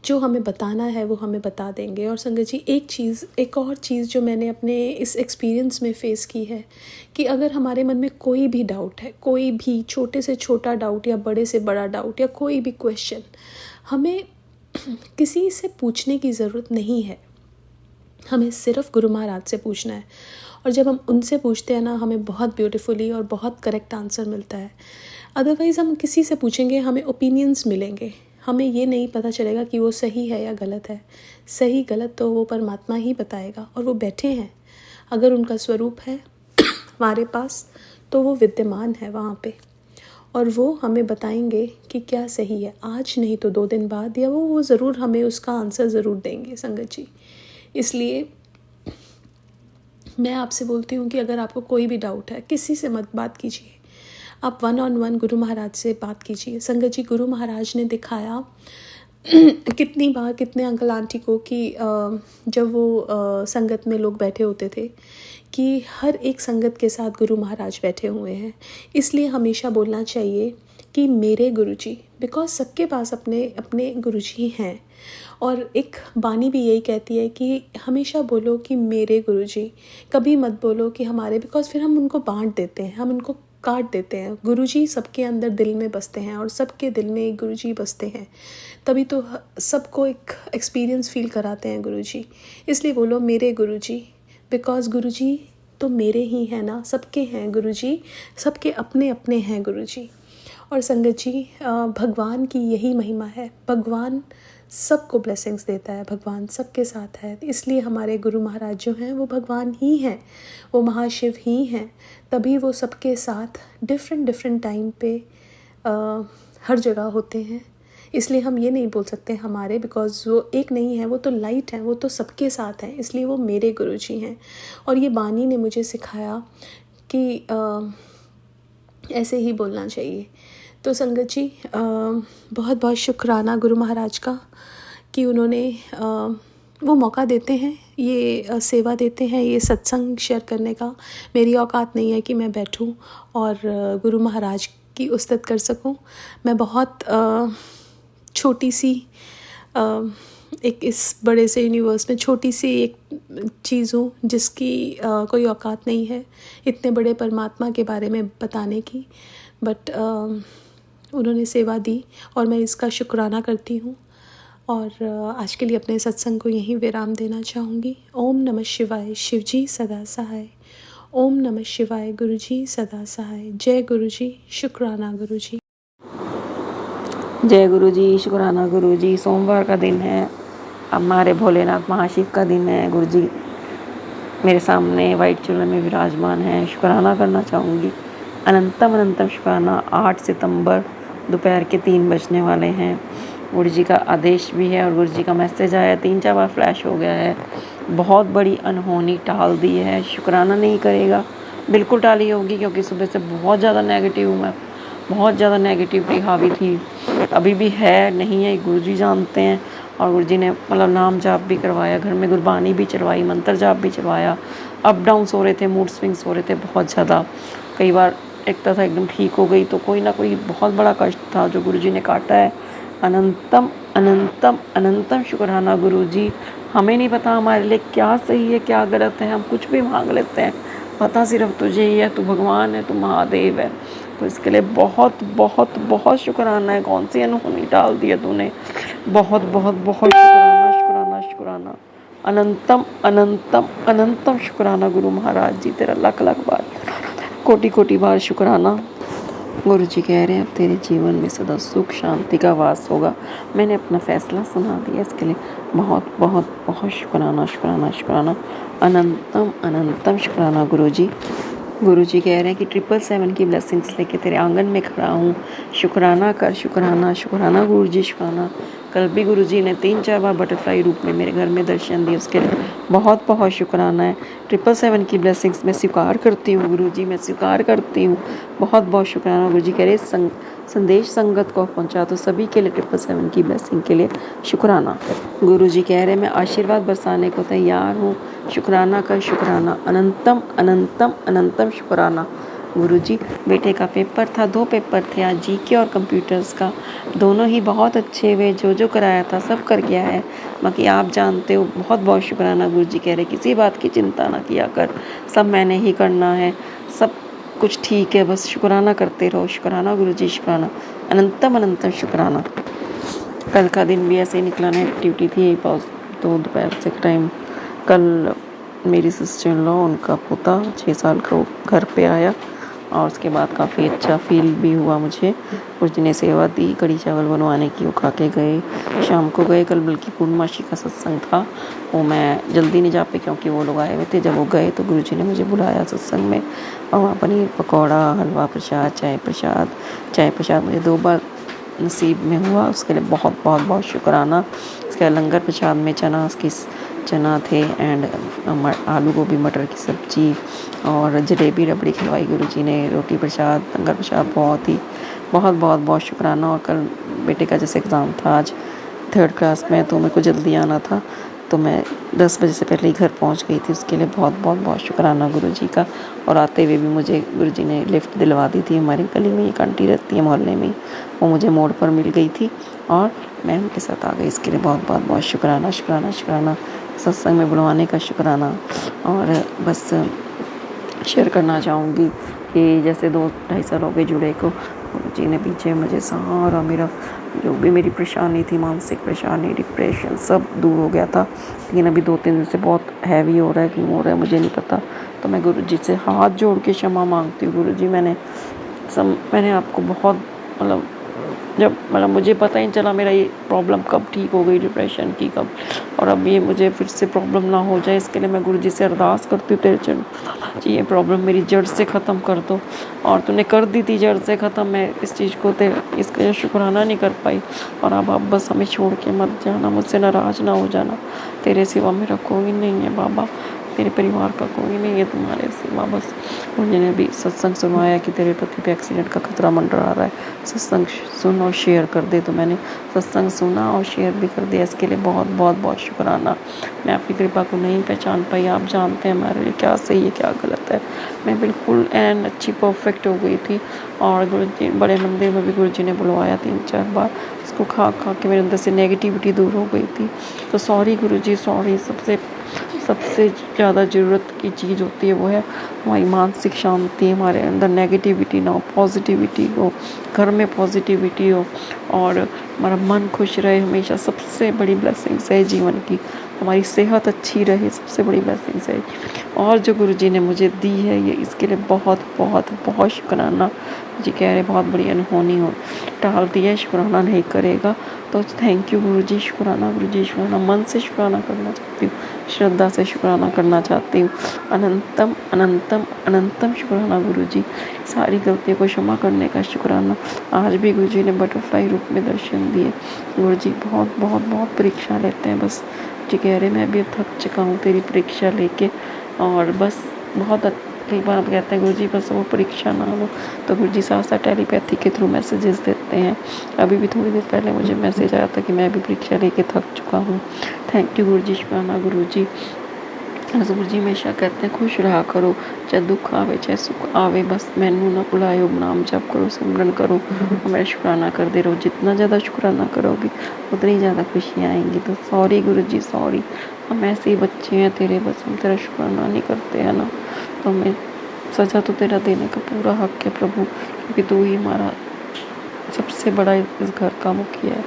जो हमें बताना है वो हमें बता देंगे। और संगत जी, एक और चीज़ जो मैंने अपने इस एक्सपीरियंस में फ़ेस की है, कि अगर हमारे मन में कोई भी डाउट है, कोई भी छोटे से छोटा डाउट या बड़े से बड़ा डाउट या कोई भी क्वेश्चन, हमें किसी से पूछने की ज़रूरत नहीं है, हमें सिर्फ़ गुरु महाराज से पूछना है। और जब हम उनसे पूछते हैं ना, हमें बहुत ब्यूटीफुली और बहुत करेक्ट आंसर मिलता है। अदरवाइज़ हम किसी से पूछेंगे, हमें ओपिनियंस मिलेंगे, हमें ये नहीं पता चलेगा कि वो सही है या गलत है। सही गलत तो वो परमात्मा ही बताएगा, और वो बैठे हैं। अगर उनका स्वरूप है हमारे पास तो वो विद्यमान है वहाँ पे, और वो हमें बताएंगे कि क्या सही है। आज नहीं तो 2 दिन बाद, या वो ज़रूर हमें उसका आंसर ज़रूर देंगे संगत जी। इसलिए मैं आपसे बोलती हूँ कि अगर आपको कोई भी डाउट है, किसी से मत बात कीजिए, आप 1-on-1 गुरु महाराज से बात कीजिए। संगत जी, गुरु महाराज ने दिखाया कितनी बार कितने अंकल आंटी को कि जब वो संगत में लोग बैठे होते थे, कि हर एक संगत के साथ गुरु महाराज बैठे हुए हैं। इसलिए हमेशा बोलना चाहिए कि मेरे गुरुजी, बिकॉज सबके पास अपने अपने गुरुजी हैं। और एक बानी भी यही कहती है कि हमेशा बोलो कि मेरे गुरुजी, कभी मत बोलो कि हमारे, बिकॉज फिर हम उनको बांट देते हैं, हम उनको काट देते हैं। गुरुजी सबके अंदर दिल में बसते हैं और सबके दिल में एक गुरुजी बसते हैं, तभी तो सबको एक एक्सपीरियंस फील कराते हैं गुरुजी। इसलिए बोलो मेरे गुरुजी, बिकॉज गुरुजी तो मेरे ही हैं ना, सबके हैं गुरुजी, सबके अपने अपने हैं गुरुजी। और संगत जी, भगवान की यही महिमा है, भगवान सबको ब्लेसिंग्स देता है, भगवान सबके साथ है। इसलिए हमारे गुरु महाराज जो हैं वो भगवान ही हैं, वो महाशिव ही हैं, तभी वो सबके साथ डिफरेंट डिफरेंट टाइम पे हर जगह होते हैं। इसलिए हम ये नहीं बोल सकते हमारे, बिकॉज़ वो एक नहीं है, वो तो लाइट है, वो तो सबके साथ हैं, इसलिए वो मेरे गुरुजी हैं। और ये बानी ने मुझे सिखाया कि ऐसे ही बोलना चाहिए। तो संगत जी, बहुत बहुत शुक्राना गुरु महाराज का कि उन्होंने वो मौका देते हैं, ये सेवा देते हैं, ये सत्संग शेयर करने का। मेरी औकात नहीं है कि मैं बैठूं और गुरु महाराज की उस्तत कर सकूं। मैं बहुत छोटी सी एक इस बड़े से यूनिवर्स में छोटी सी एक चीज़ हूँ जिसकी कोई औकात नहीं है इतने बड़े परमात्मा के बारे में बताने की, बट उन्होंने सेवा दी और मैं इसका शुक्राना करती हूँ। और आज के लिए अपने सत्संग को यहीं विराम देना चाहूँगी। ओम नमः शिवाय, शिवजी सदा सहाय। ओम नमः शिवाय, गुरुजी सदा सहाय। जय गुरुजी, शुक्राना गुरुजी। जय गुरु जी, शुक्राना गुरु जी। सोमवार का दिन है, हमारे भोलेनाथ महाशिव का दिन है। गुरु जी मेरे सामने वाइट चूल्हे में विराजमान है। शुक्राना करना चाहूँगी, अनंतम अनंतम शुक्राना। 8 सितंबर दोपहर के 3 बजने वाले हैं। गुरु जी का आदेश भी है और गुरु जी का मैसेज आया, 3-4 बार फ्लैश हो गया है। बहुत बड़ी अनहोनी टाल दी है। शुक्राना नहीं करेगा, बिल्कुल टाली होगी, क्योंकि सुबह से बहुत ज़्यादा नेगेटिव हूँ मैं, बहुत ज़्यादा नेगेटिविटी हावी थी, अभी भी है, नहीं है, गुरुजी जानते हैं। और गुरुजी ने मतलब नाम जाप भी करवाया, घर में गुरबानी भी चलवाई, मंत्र जाप भी चलवाया। अप डाउन्स हो रहे थे, मूड स्विंग्स हो रहे थे बहुत ज़्यादा। कई बार एक तरह एकदम ठीक हो गई, तो कोई ना कोई बहुत बड़ा कष्ट था जो गुरुजी ने काटा है। अनंतम अनंतम अनंतम शुक्राना गुरुजी। हमें नहीं पता हमारे लिए क्या सही है क्या गलत है, हम कुछ भी मांग लेते हैं, पता सिर्फ तुझे ही है, तू भगवान है, तू महादेव है। तो इसके लिए बहुत बहुत बहुत शुक्राना है। कौन सी अनहोनी डाल दी है तूने, बहुत बहुत बहुत शुक्राना शुक्राना शुक्राना। अनंतम अनंतम अनंतम शुक्राना गुरु महाराज जी, तेरा लाख लाख बार, कोटि कोटि बार शुक्राना। गुरु जी कह रहे हैं अब तेरे जीवन में सदा सुख शांति का वास होगा। मैंने अपना फैसला सुना दिया, इसके लिए बहुत बहुत बहुत शुक्राना शुक्राना शुक्राना। अनंतम अनंतम शुक्राना गुरु जी। गुरु जी कह रहे हैं कि 777 की ब्लेसिंग्स लेके तेरे आंगन में खड़ा हूँ, शुक्राना कर, शुक्राना शुक्राना गुरु जी शुक्राना। कल भी गुरु जी ने 3-4 बार बटरफ्लाई रूप में मेरे घर में दर्शन दिए, उसके लिए बहुत बहुत शुक्राना है। 777 की ब्लेसिंग्स मैं स्वीकार करती हूँ गुरु जी, मैं स्वीकार करती हूँ। बहुत बहुत शुक्राना गुरु जी। कह रहे संदेश संगत को पहुँचा तो सभी के लिए 777 की ब्लेसिंग के लिए शुक्राना। गुरु जी कह रहे मैं आशीर्वाद बरसाने को तैयार हूँ, शुक्राना कर, शुक्राना। अनंतम अनंतम अनंतम शुक्राना गुरु जी। बेटे का पेपर था, 2 पेपर थे आज, जीके और कंप्यूटर्स का, दोनों ही बहुत अच्छे हुए। जो कराया था सब कर गया है, बाकी आप जानते हो। बहुत बहुत शुक्राना गुरु जी। कह रहे किसी बात की चिंता ना किया कर, सब मैंने ही करना है, सब कुछ ठीक है, बस शुक्राना करते रहो। शुक्राना गुरु जी, शुक्राना। अनंतम अनंतम शुक्राना। कल का दिन भी ऐसे ही निकला, नाइट ड्यूटी थी, तो दोपहर से टाइम। कल मेरी सिस्टर इन लॉ, उनका पोता 6 साल का, वो घर पे आया और उसके बाद काफ़ी अच्छा फील भी हुआ मुझे। कुछ दिन सेवा दी, कढ़ी चावल बनवाने की, वो खा के गए, शाम को गए। कल बल्कि पूर्णमासी का सत्संग था, वो मैं जल्दी नहीं जा पाई क्योंकि वो लोग आए हुए थे। जब वो गए तो गुरुजी ने मुझे बुलाया सत्संग में, और वहाँ पनीर पकौड़ा, हलवा प्रसाद, चाय प्रसाद मुझे 2 बार नसीब में हुआ, उसके लिए बहुत बहुत बहुत शुक्राना। इसके लंगर प्रसाद में चना थे एंड आलू गोभी मटर की सब्जी और जलेबी रबड़ी खिलवाई गुरुजी ने। रोटी प्रसाद, लंगर प्रसाद, बहुत बहुत शुक्राना। और कल बेटे का जैसे एग्ज़ाम था आज 3rd क्लास में, तो मेरे को जल्दी आना था, तो मैं 10 बजे से पहले ही घर पहुंच गई थी। उसके लिए बहुत बहुत बहुत शुक्राना गुरुजी का। और आते हुए भी मुझे गुरुजी ने लिफ्ट दिलवा दी थी। हमारी गली में एक आंटी रहती है मोहल्ले में ही, वो मुझे मोड़ पर मिल गई थी और मैं उनके साथ आ गई। इसके लिए बहुत बहुत बहुत शुक्राना शुक्राना शुक्राना। सत्संग में बुलवाने का शुक्राना। और बस शेयर करना चाहूँगी कि जैसे 2-2.5 साल हो गए जुड़े को, गुरुजी ने पीछे मुझे सारा मेरा जो भी मेरी परेशानी थी, मानसिक परेशानी, डिप्रेशन, सब दूर हो गया था। लेकिन अभी 2-3 दिन से बहुत हैवी हो रहा है, क्यों हो रहा है मुझे नहीं पता। तो मैं गुरुजी से हाथ जोड़ के क्षमा मांगती हूँ। गुरुजी मैंने आपको बहुत मतलब मुझे पता ही नहीं चला मेरा ये प्रॉब्लम कब ठीक हो गई, डिप्रेशन की कब, और अब ये मुझे फिर से प्रॉब्लम ना हो जाए, इसके लिए मैं गुरुजी से अरदास करती हूँ तेरे चरणों जी, ये प्रॉब्लम मेरी जड़ से ख़त्म कर दो। और तूने कर दी थी जड़ से ख़त्म, मैं इस चीज़ को इसका शुक्राना नहीं कर पाई। और अब बस हमें छोड़ के मत जाना, मुझसे नाराज़ ना हो जाना। तेरे सिवा मेरा कोई नहीं है बाबा, तेरे परिवार का कोई नहीं है तुम्हारे सिवा। बस उन्होंने भी सत्संग सुनवाया कि तेरे पति पे एक्सीडेंट का खतरा मंडरा रहा है, सत्संग सुन और शेयर कर दे। तो मैंने सत्संग सुना और शेयर भी कर दिया। इसके लिए बहुत बहुत बहुत शुक्राना। मैं आपकी कृपा को नहीं पहचान पाई, आप जानते हैं हमारे लिए क्या सही है क्या गलत है। मैं बिल्कुल एन अच्छी परफेक्ट हो गई थी। और गुरुजी बड़े मंदिर में भी गुरुजी ने बुलवाया 3-4 बार। इसको खा खा के मेरे अंदर से नेगेटिविटी दूर हो गई थी। तो सॉरी गुरुजी, सॉरी। सबसे ज़्यादा ज़रूरत की चीज़ होती है वो है हमारी मानसिक शांति, हमारे अंदर नेगेटिविटी ना हो, पॉजिटिविटी हो, घर में पॉजिटिविटी हो और हमारा मन खुश रहे हमेशा। सबसे बड़ी ब्लेसिंग्स है जीवन की, हमारी सेहत अच्छी रहे, सबसे बड़ी ब्लेसिंग्स है। और जो गुरुजी ने मुझे दी है ये, इसके लिए बहुत बहुत बहुत शुक्राना। जी कह रहे बहुत बड़ी अनहोनी हो टाल दिया, शुक्राना नहीं करेगा तो थैंक यू गुरुजी, शुक्राना गुरुजी, शुक्राना। मन से शुक्राना करना चाहती हूँ, श्रद्धा से शुक्राना करना चाहती हूँ। अनंतम अनंतम अनंतम शुक्राना गुरुजी, सारी गलतियों को क्षमा करने का शुक्राना। आज भी गुरुजी ने बटरफ्लाई रूप में दर्शन दिए। गुरुजी बहुत बहुत बहुत परीक्षा लेते हैं बस। जी कह रहे मैं भी थक चुका हूँ तेरी परीक्षा लेके, और बस कई बार हम कहते हैं गुरुजी बस वो परीक्षा ना लो, तो गुरुजी साथ साथ टेलीपैथी के थ्रू मैसेजेस देते हैं। अभी भी थोड़ी देर पहले मुझे मैसेज आया था कि मैं भी परीक्षा लेके थक चुका हूँ। थैंक यू गुरुजी, शुक्राना गुरुजी। गुरुजी हमेशा कहते हैं खुश रहा करो, चाहे दुख आवे चाहे सुख आवे, बस मैनू ना भुलायो, नाम जप करो, सिमरन करो, हमें शुक्राना करते रहो। जितना ज़्यादा शुक्राना करोगे उतनी ज़्यादा खुशियाँ आएंगी। तो सॉरी गुरुजी, सॉरी, हम ऐसे ही बच्चे हैं तेरे, बस हम तेरा शुक्राना नहीं करते हैं ना, तो हमें सज़ा तो तेरा देने का पूरा हक है प्रभु, क्योंकि तू ही हमारा सबसे बड़ा इस घर का मुखिया है,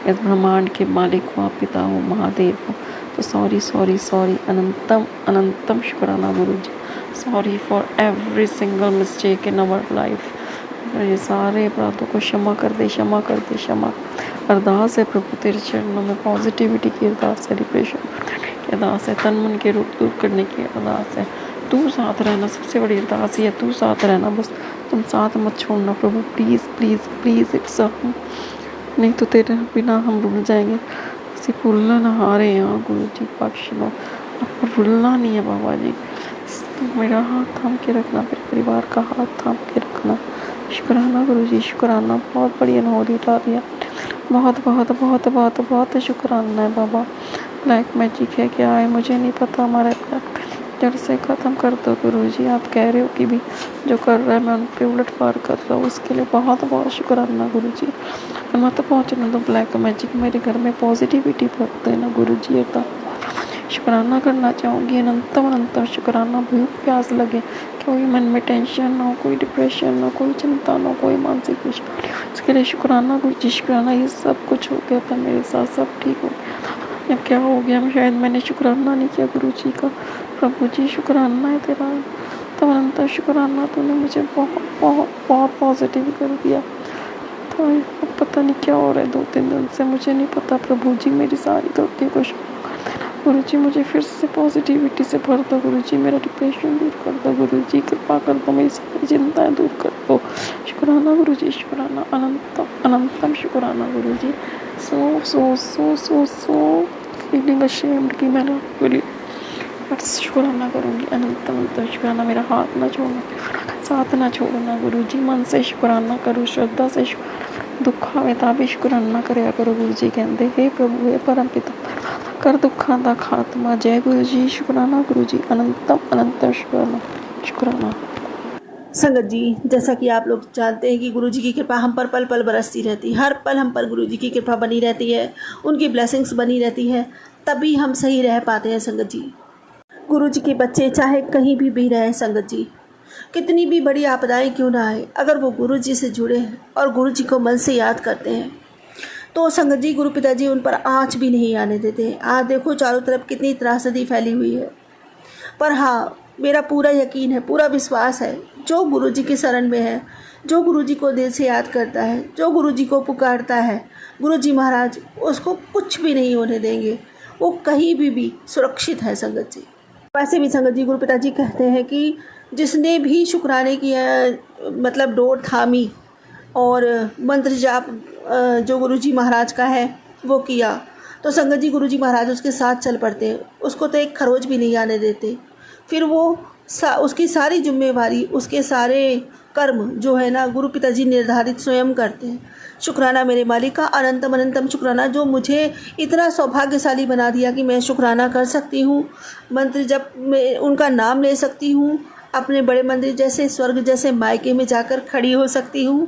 इस ब्रह्मांड के मालिक हो, आप पिता हो, महादेव हो। तो सॉरी सॉरी सॉरी, अनंतम अनंतम शुक्राना गुरुजी। Sorry for every single mistake in our life. ये सारे अपराधों को क्षमा कर दे, क्षमा कर दे, क्षमा। अरदास है प्रभु तेरे चरणों में, पॉजिटिविटी की अरदास है, डिप्रेशन की अरदास है, तन मन के रूप दूर करने की अरदास है। तू साथ रहना, सबसे बड़ी अरदास ही है, तू साथ रहना, बस तुम साथ मत छोड़ना प्रभु, प्लीज़ प्लीज़ प्लीज़। इट्स नहीं तो तेरे बिना हम रुल जाएंगे। किसी भूलना ना हारे यहाँ गुरुजी, बख्श लो, आपको भूलना नहीं है बाबा जी। तुम मेरा हाथ थाम के रखना, मेरे परिवार का हाथ थाम के रखना। शुक्राना गुरुजी, शुक्राना। बहुत बड़ी अनहोनी उठा दिया, बहुत बहुत बहुत बहुत बहुत शुक्राना है बाबा। ब्लैक मैजिक है क्या है मुझे नहीं पता, हमारे जड़ से ख़त्म कर दो गुरुजी। आप कह रहे हो कि भी जो कर रहा है मैं उन पर उलट पार कर रहा हूँ, उसके लिए बहुत बहुत शुक्राना गुरुजी। मत पहुँचने दो ब्लैक मैजिक, मेरे घर में पॉजिटिविटी भर देना गुरुजी। ये शुक्राना करना चाहूँगी, अनंतम अनंतम शुक्राना। भूख प्यास लगे, कोई मन में टेंशन ना हो, कोई डिप्रेशन ना हो, कोई चिंता ना हो, कोई मानसिक परेशानी, इसके लिए शुक्राना गुरुजी, शुक्राना। ये सब कुछ हो गया था मेरे साथ, सब ठीक हो गया था, अब क्या हो गया शायद मैंने शुक्राना नहीं किया गुरुजी का। प्रभु जी शुक्राना है तेरा, तो अनंत शुक्राना, तूने मुझे बहुत बहुत बहुत पॉजिटिव कर दिया। तो अब पता नहीं क्या हो रहा है 2-3 दिन से, मुझे नहीं पता। प्रभु जी मेरी सारी गलतियों को गुरु जी मुझे फिर से पॉजिटिविटी से भर दो गुरु जी, मेरा डिप्रेशन दूर कर दो गुरु जी, कृपा कर दो, मेरी सारी चिंताएं दूर कर दो। शुक्राना गुरु जी, शुक्राना, अनंतम अनंतम शुक्राना गुरु जी। सो सो सो सो सो फीलिंग अशेम्ड कि मैंने आपके लिए, बट शुक्राना करूँगी, अनंतम अनंतम शुक्राना। मेरा हाथ ना छोड़ना, साथ ना छोड़ना गुरु जी, मन से शुक्राना करो, श्रद्धा से शुक्राना, दुख आवे ता भी शुक्राना करया करो गुरु जी। कहते हे प्रभु हे परम पिता कर दुखों का खात्मा। जय गुरु जी, शुक्राना गुरु जी, अनंतम अनंतम शुक्राना शुक्राना। संगत जी, जैसा कि आप लोग जानते हैं कि गुरु जी की कृपा हम पर पल पल बरसती रहती है। हर पल हम पर गुरु जी की कृपा बनी रहती है, उनकी ब्लेसिंग्स बनी रहती है, तभी हम सही रह पाते हैं संगत जी। गुरु जी के बच्चे चाहे कहीं भी रहें संगत जी, कितनी भी बड़ी आपदाएं क्यों ना आए, अगर वो गुरु जी से जुड़े हैं और गुरु जी को मन से याद करते हैं तो संगत जी गुरु पिताजी उन पर आँच भी नहीं आने देते। आज देखो चारों तरफ कितनी त्रासदी फैली हुई है, पर हाँ, मेरा पूरा यकीन है, पूरा विश्वास है, जो गुरु जी की शरण में है, जो गुरु जी को दिल से याद करता है, जो गुरु जी को पुकारता है, गुरु जी महाराज उसको कुछ भी नहीं होने देंगे। वो कहीं भी सुरक्षित है संगत जी। वैसे भी संगत जी गुरु पिताजी कहते हैं कि जिसने भी शुक्राने की मतलब डोर थामी और मंत्र जाप जो गुरु जी महाराज का है वो किया, तो संगत जी गुरु जी महाराज उसके साथ चल पड़ते हैं, उसको तो एक खरोच भी नहीं आने देते। फिर वो उसकी सारी जिम्मेवारी, उसके सारे कर्म जो है ना गुरु पिताजी निर्धारित स्वयं करते हैं। शुक्राना मेरे मालिक का, अनंतम अनंतम शुक्राना, जो मुझे इतना सौभाग्यशाली बना दिया कि मैं शुक्राना कर सकती हूँ, मंत्र जब मैं उनका नाम ले सकती हूँ, अपने बड़े मंदिर जैसे स्वर्ग जैसे मायके में जाकर खड़ी हो सकती हूँ।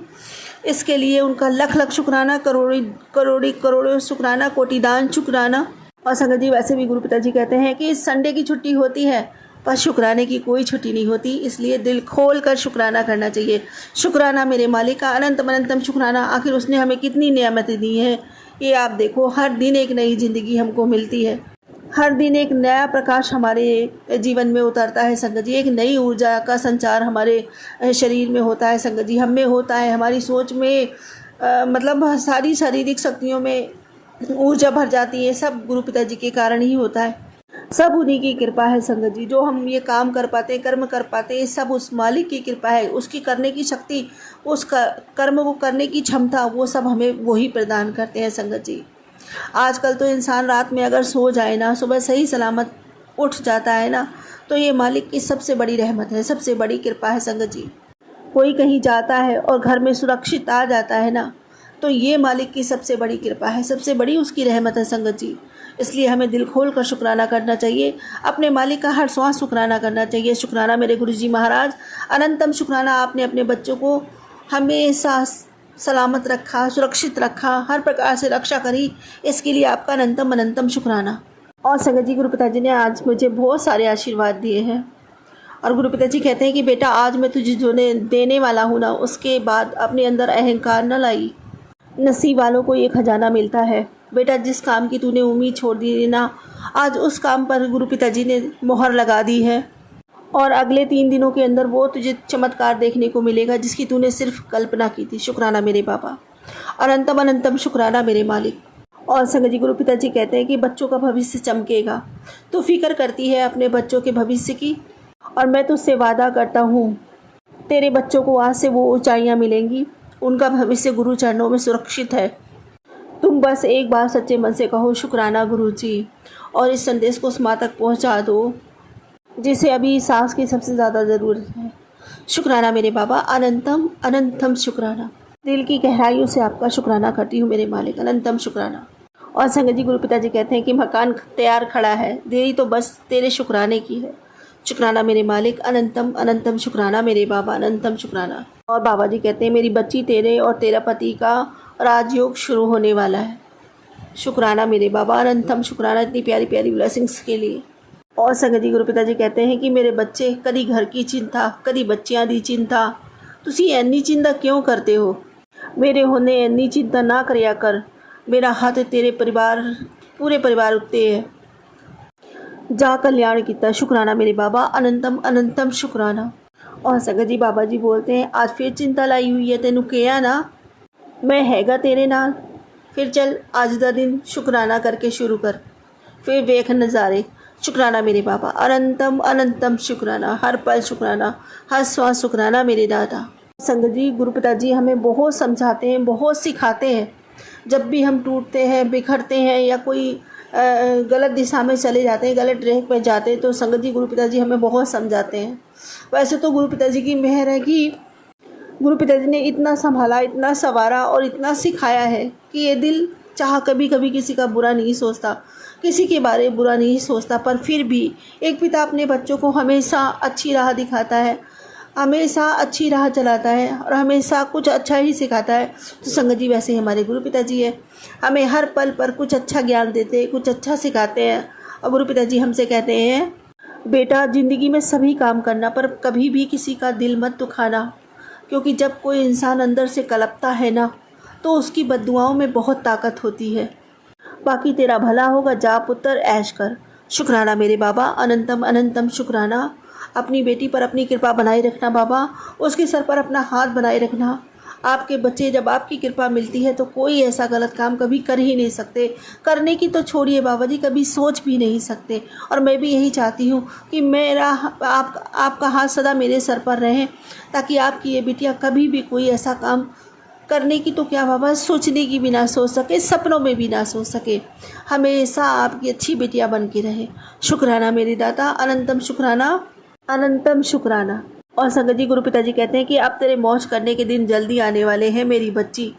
इसके लिए उनका लख लख शुक्राना, करोड़ों शुक्राना, कोटिदान शुक्राना। और संगत जी वैसे भी गुरु पिताजी कहते हैं कि संडे की छुट्टी होती है पर शुक्राने की कोई छुट्टी नहीं होती, इसलिए दिल खोल कर शुक्राना करना चाहिए। शुक्राना मेरे मालिक का, अनंतम अनंतम शुक्राना। आखिर उसने हमें कितनी नियामतें दी हैं, ये आप देखो। हर दिन एक नई ज़िंदगी हमको मिलती है, हर दिन एक नया प्रकाश हमारे जीवन में उतरता है संगत जी। एक नई ऊर्जा का संचार हमारे शरीर में होता है संगत जी, हम में होता है, हमारी सोच में मतलब सारी शारीरिक शक्तियों में ऊर्जा भर जाती है। सब गुरु पिताजी के कारण ही होता है, सब उन्हीं की कृपा है संगत जी। जो हम ये काम कर पाते हैं, कर्म कर पाते हैं, सब उस मालिक की कृपा है। उसकी करने की शक्ति, उस कर्म को करने की क्षमता, वो सब हमें वही प्रदान करते हैं संगत जी। आजकल तो इंसान रात में अगर सो जाए ना, सुबह सही सलामत उठ जाता है ना, तो ये मालिक की सबसे बड़ी रहमत है, सबसे बड़ी कृपा है संगत जी। कोई कहीं जाता है और घर में सुरक्षित आ जाता है ना, तो ये मालिक की सबसे बड़ी कृपा है, सबसे बड़ी उसकी रहमत है संगत जी। इसलिए हमें दिल खोल कर शुक्राना करना चाहिए, अपने मालिक का हर श्वास शुक्राना करना चाहिए। शुक्राना मेरे गुरु जी महाराज, अनंतम शुक्राना, आपने अपने बच्चों को हमेशा सलामत रखा, सुरक्षित रखा, हर प्रकार से रक्षा करी, इसके लिए आपका अनंतम अनंतम शुक्राना। और संगत जी गुरु पिताजी ने आज मुझे बहुत सारे आशीर्वाद दिए हैं, और गुरु पिताजी कहते हैं कि बेटा आज मैं तुझे जो देने वाला हूँ ना, उसके बाद अपने अंदर अहंकार न लाई। नसीब वालों को ये खजाना मिलता है बेटा, जिस काम की तूने उम्मीद छोड़ दी ना, आज उस काम पर गुरु पिताजी ने मोहर लगा दी है, और अगले 3 दिनों के अंदर वो तुझे चमत्कार देखने को मिलेगा जिसकी तूने सिर्फ कल्पना की थी। शुक्राना मेरे बाबा, अनंतम अनंतम शुक्राना मेरे मालिक। और संगत जी गुरु पिताजी कहते हैं कि बच्चों का भविष्य चमकेगा। तू फिक्र करती है अपने बच्चों के भविष्य की, और मैं तुझसे वादा करता हूँ तेरे बच्चों को आज से वो ऊंचाइयाँ मिलेंगी, उनका भविष्य गुरु चरणों में सुरक्षित है। तुम बस एक बार सच्चे मन से कहो शुक्राना गुरु जी, और इस संदेश को उस माँ तक पहुँचा दो जिसे अभी सांस की सबसे ज़्यादा ज़रूरत है। शुक्राना मेरे बाबा, अनंतम अनंतम शुक्राना। दिल की गहराइयों से आपका शुक्राना करती हूँ मेरे मालिक, अनंतम शुक्राना। और संगत जी गुरु पिताजी कहते हैं कि मकान तैयार खड़ा है, देरी तो बस तेरे शुक्राने की है। शुक्राना मेरे मालिक, अनंतम अनंतम शुक्राना मेरे बाबा, अनंतम शुक्राना। और बाबा जी कहते हैं मेरी बच्ची तेरे और तेरा पति का राजयोग शुरू होने वाला है। शुक्राना मेरे बाबा, अनंतम शुक्राना इतनी प्यारी प्यारी ब्लेसिंग्स के लिए। और संगत जी गुरु पिताजी कहते हैं कि मेरे बच्चे, कदी घर की चिंता, कदी बच्चियां दी चिंता, तुसी एनी चिंता क्यों करते हो? मेरे होने एनी चिंता ना करया कर, मेरा हाथ तेरे परिवार पूरे परिवार उत्ते है। जा कल्याण किता। शुक्राना मेरे बाबा, अनंतम अनंतम शुक्राना। और संगत जी बाबा जी बोलते हैं आज फिर चिंता लाई हुई है, तेनू कहा ना मैं हैगा तेरे नाल, फिर चल आज दा दिन शुक्राना करके शुरू कर, फिर वेख नज़ारे। शुक्राना मेरे बाबा, अनंतम अनंतम शुक्राना, हर पल शुक्राना, हर श्वास शुक्राना मेरे दादा। संगत जी गुरु पिताजी हमें बहुत समझाते हैं, बहुत सिखाते हैं। जब भी हम टूटते हैं, बिखरते हैं, या कोई गलत दिशा में चले जाते हैं, गलत ट्रैक पर जाते हैं, तो संगत जी गुरु पिताजी हमें बहुत समझाते हैं। वैसे तो गुरु पिताजी की मेहर है कि गुरु पिताजी ने इतना संभाला, इतना संवारा और इतना सिखाया है कि ये दिल चाह कभी कभी किसी का बुरा नहीं सोचता, किसी के बारे में बुरा नहीं सोचता, पर फिर भी एक पिता अपने बच्चों को हमेशा अच्छी राह दिखाता है, हमेशा अच्छी राह चलाता है और हमेशा कुछ अच्छा ही सिखाता है। तो संगत जी वैसे ही हमारे गुरु पिताजी है, हमें हर पल पर कुछ अच्छा ज्ञान देते हैं, कुछ अच्छा सिखाते हैं। और गुरु पिताजी हमसे कहते हैं, बेटा ज़िंदगी में सभी काम करना, पर कभी भी किसी का दिल मत दुखाना, क्योंकि जब कोई इंसान अंदर से कलपता है ना, तो उसकी बद्दुआओं में बहुत ताकत होती है। बाकी तेरा भला होगा, जा पुत्र ऐश कर। शुक्राना मेरे बाबा, अनंतम अनंतम शुक्राना। अपनी बेटी पर अपनी कृपा बनाए रखना बाबा, उसके सर पर अपना हाथ बनाए रखना। आपके बच्चे जब आपकी कृपा मिलती है तो कोई ऐसा गलत काम कभी कर ही नहीं सकते, करने की तो छोड़िए बाबा जी, कभी सोच भी नहीं सकते। और मैं भी यही चाहती हूँ कि मेरा आपका हाथ सदा मेरे सर पर रहे, ताकि आपकी ये बिटिया कभी भी कोई ऐसा काम करने की तो क्या बाबा, सोचने की भी ना सोच सके, सपनों में भी ना सोच सके, हमेशा आपकी अच्छी बेटियाँ बन के रहे। शुक्राना मेरे दाता, अनंतम शुक्राना, अनंतम शुक्राना। और संगत जी गुरु पिताजी कहते हैं कि अब तेरे मौज करने के दिन जल्दी आने वाले हैं मेरी बच्ची,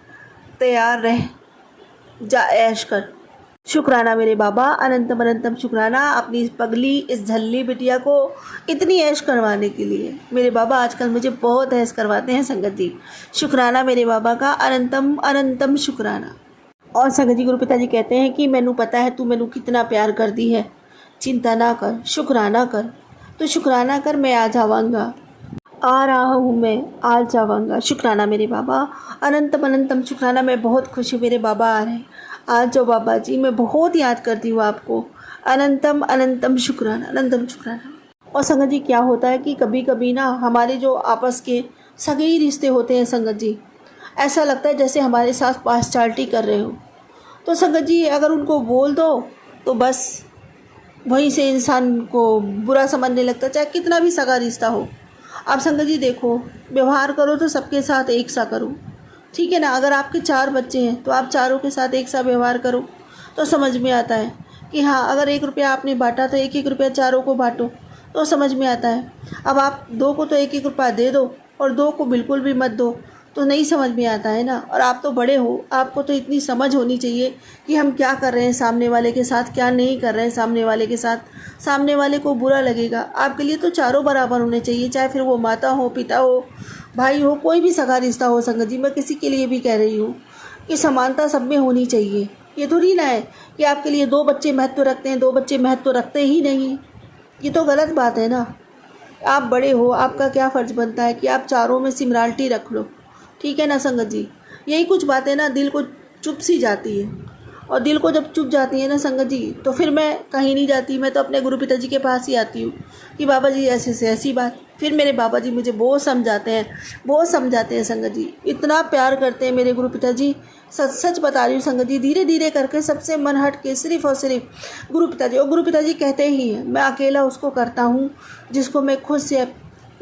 तैयार रह, जा ऐश कर। शुक्राना मेरे बाबा, अनंतम अनंतम शुक्राना अपनी इस पगली, इस झल्ली बिटिया को इतनी ऐश करवाने के लिए। मेरे बाबा आजकल मुझे बहुत ऐश करवाते हैं संगत जी। शुक्राना मेरे बाबा का, अनंतम अनंतम शुक्राना। और संगत जी गुरु पिताजी कहते हैं कि मैनू पता है तू मैनू कितना प्यार करती है, चिंता ना कर, शुक्राना कर, तो शुक्राना कर, मैं आ जावांगा, आ रहा हूँ, मैं आ जावांगा। शुक्राना मेरे बाबा, अनंतम अनंतम शुक्राना। मैं बहुत खुश हूँ मेरे बाबा आ रहे हैं, आ जाओ बाबा जी, मैं बहुत याद करती हूँ आपको। अनंतम अनंतम शुक्राना, अनंतम शुक्राना। और संगत जी क्या होता है कि कभी कभी ना हमारे जो आपस के सगे ही रिश्ते होते हैं संगत जी, ऐसा लगता है जैसे हमारे साथ पार्शलिटी कर रहे हो। तो संगत जी अगर उनको बोल दो तो बस वहीं से इंसान को बुरा समझने लगता है, चाहे कितना भी सगा रिश्ता हो। आप संगत जी देखो, व्यवहार करो तो सबके साथ एक सा करो, ठीक है ना। अगर आपके 4 बच्चे हैं तो आप चारों के साथ एक सा व्यवहार करो, तो समझ में आता है कि हाँ, अगर 1 रुपया आपने बांटा तो 1-1 रुपया चारों को बांटो, तो समझ में आता है। अब आप 2 को तो 1-1 रुपया दे दो और 2 को बिल्कुल भी मत दो, तो नहीं समझ में आता है ना। और आप तो बड़े हो, आपको तो इतनी समझ होनी चाहिए कि हम क्या कर रहे हैं सामने वाले के साथ, क्या नहीं कर रहे हैं सामने वाले के साथ। सामने वाले को बुरा लगेगा, आपके लिए तो चारों बराबर होने चाहिए, चाहे फिर वो माता हो, पिता हो, भाई हो, कोई भी सगा रिश्ता हो संगत जी। मैं किसी के लिए भी कह रही हूँ कि समानता सब में होनी चाहिए। ये थोड़ी ना है कि आपके लिए 2 बच्चे महत्व रखते हैं, 2 बच्चे महत्व रखते ही नहीं, ये तो गलत बात है ना। आप बड़े हो, आपका क्या फ़र्ज़ बनता है कि आप चारों में सिमराल्टी रख लो, ठीक है ना संगत जी। यही कुछ बातें ना दिल को चुप सी जाती है, और दिल को जब चुप जाती है ना संगत जी, तो फिर मैं कहीं नहीं जाती, मैं तो अपने गुरु पिताजी के पास ही आती हूँ कि बाबा जी ऐसे से ऐसी बात। फिर मेरे बाबा जी मुझे बहुत समझाते हैं, बहुत समझाते हैं संगत जी, इतना प्यार करते हैं मेरे गुरु पिताजी। सच सच बता रही हूँ संगत जी, धीरे धीरे करके सबसे मन हट के सिर्फ़ और सिर्फ गुरु पिताजी। और गुरु पिताजी कहते ही हैं, मैं अकेला उसको करता हूँ जिसको मैं खुद से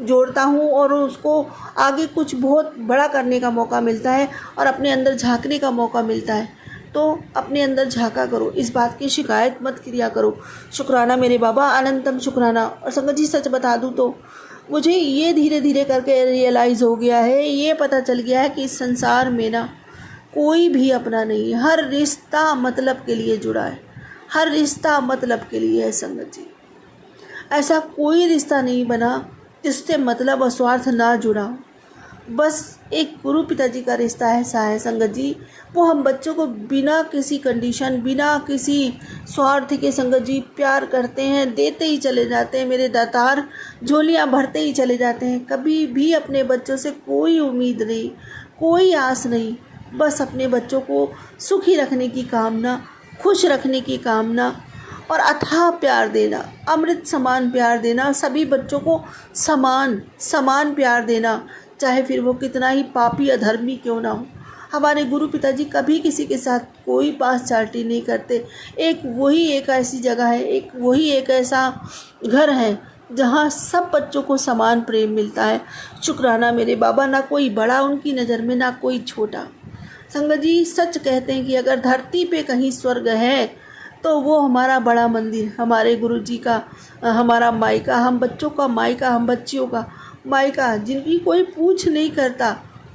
जोड़ता हूँ, और उसको आगे कुछ बहुत बड़ा करने का मौका मिलता है और अपने अंदर झांकने का मौका मिलता है। तो अपने अंदर झांका करो, इस बात की शिकायत मत किया करो। शुक्राना मेरे बाबा, अनंतम शुक्राना। और संगत जी सच बता दूँ तो मुझे ये धीरे धीरे करके रियलाइज़ हो गया है, ये पता चल गया है कि इस संसार में ना कोई भी अपना नहीं है, हर रिश्ता मतलब के लिए जुड़ा है, हर रिश्ता मतलब के लिए है संगत जी। ऐसा कोई रिश्ता नहीं बना जिससे मतलब और स्वार्थ ना जुड़ा हो। बस एक गुरु पिताजी का रिश्ता ऐसा है संगत जी, वो हम बच्चों को बिना किसी कंडीशन, बिना किसी स्वार्थ के संगत जी प्यार करते हैं, देते ही चले जाते हैं। मेरे दातार झोलियाँ भरते ही चले जाते हैं, कभी भी अपने बच्चों से कोई उम्मीद नहीं, कोई आस नहीं, बस अपने बच्चों को सुखी रखने की कामना, खुश रखने की कामना, और अथाह प्यार देना, अमृत समान प्यार देना, सभी बच्चों को समान समान प्यार देना, चाहे फिर वो कितना ही पापी अधर्मी क्यों ना हो। हमारे गुरु पिताजी कभी किसी के साथ कोई पार्शलिटी नहीं करते। वही एक ऐसी जगह है, वही एक ऐसा घर है जहाँ सब बच्चों को समान प्रेम मिलता है। शुक्राना मेरे बाबा, ना कोई बड़ा उनकी नज़र में, ना कोई छोटा। संगत जी सच कहते हैं कि अगर धरती पे कहीं स्वर्ग है तो वो हमारा बड़ा मंदिर, हमारे गुरुजी का, हमारा मायका, हम बच्चों का मायका, हम बच्चियों का मायका, जिनकी कोई पूछ नहीं करता,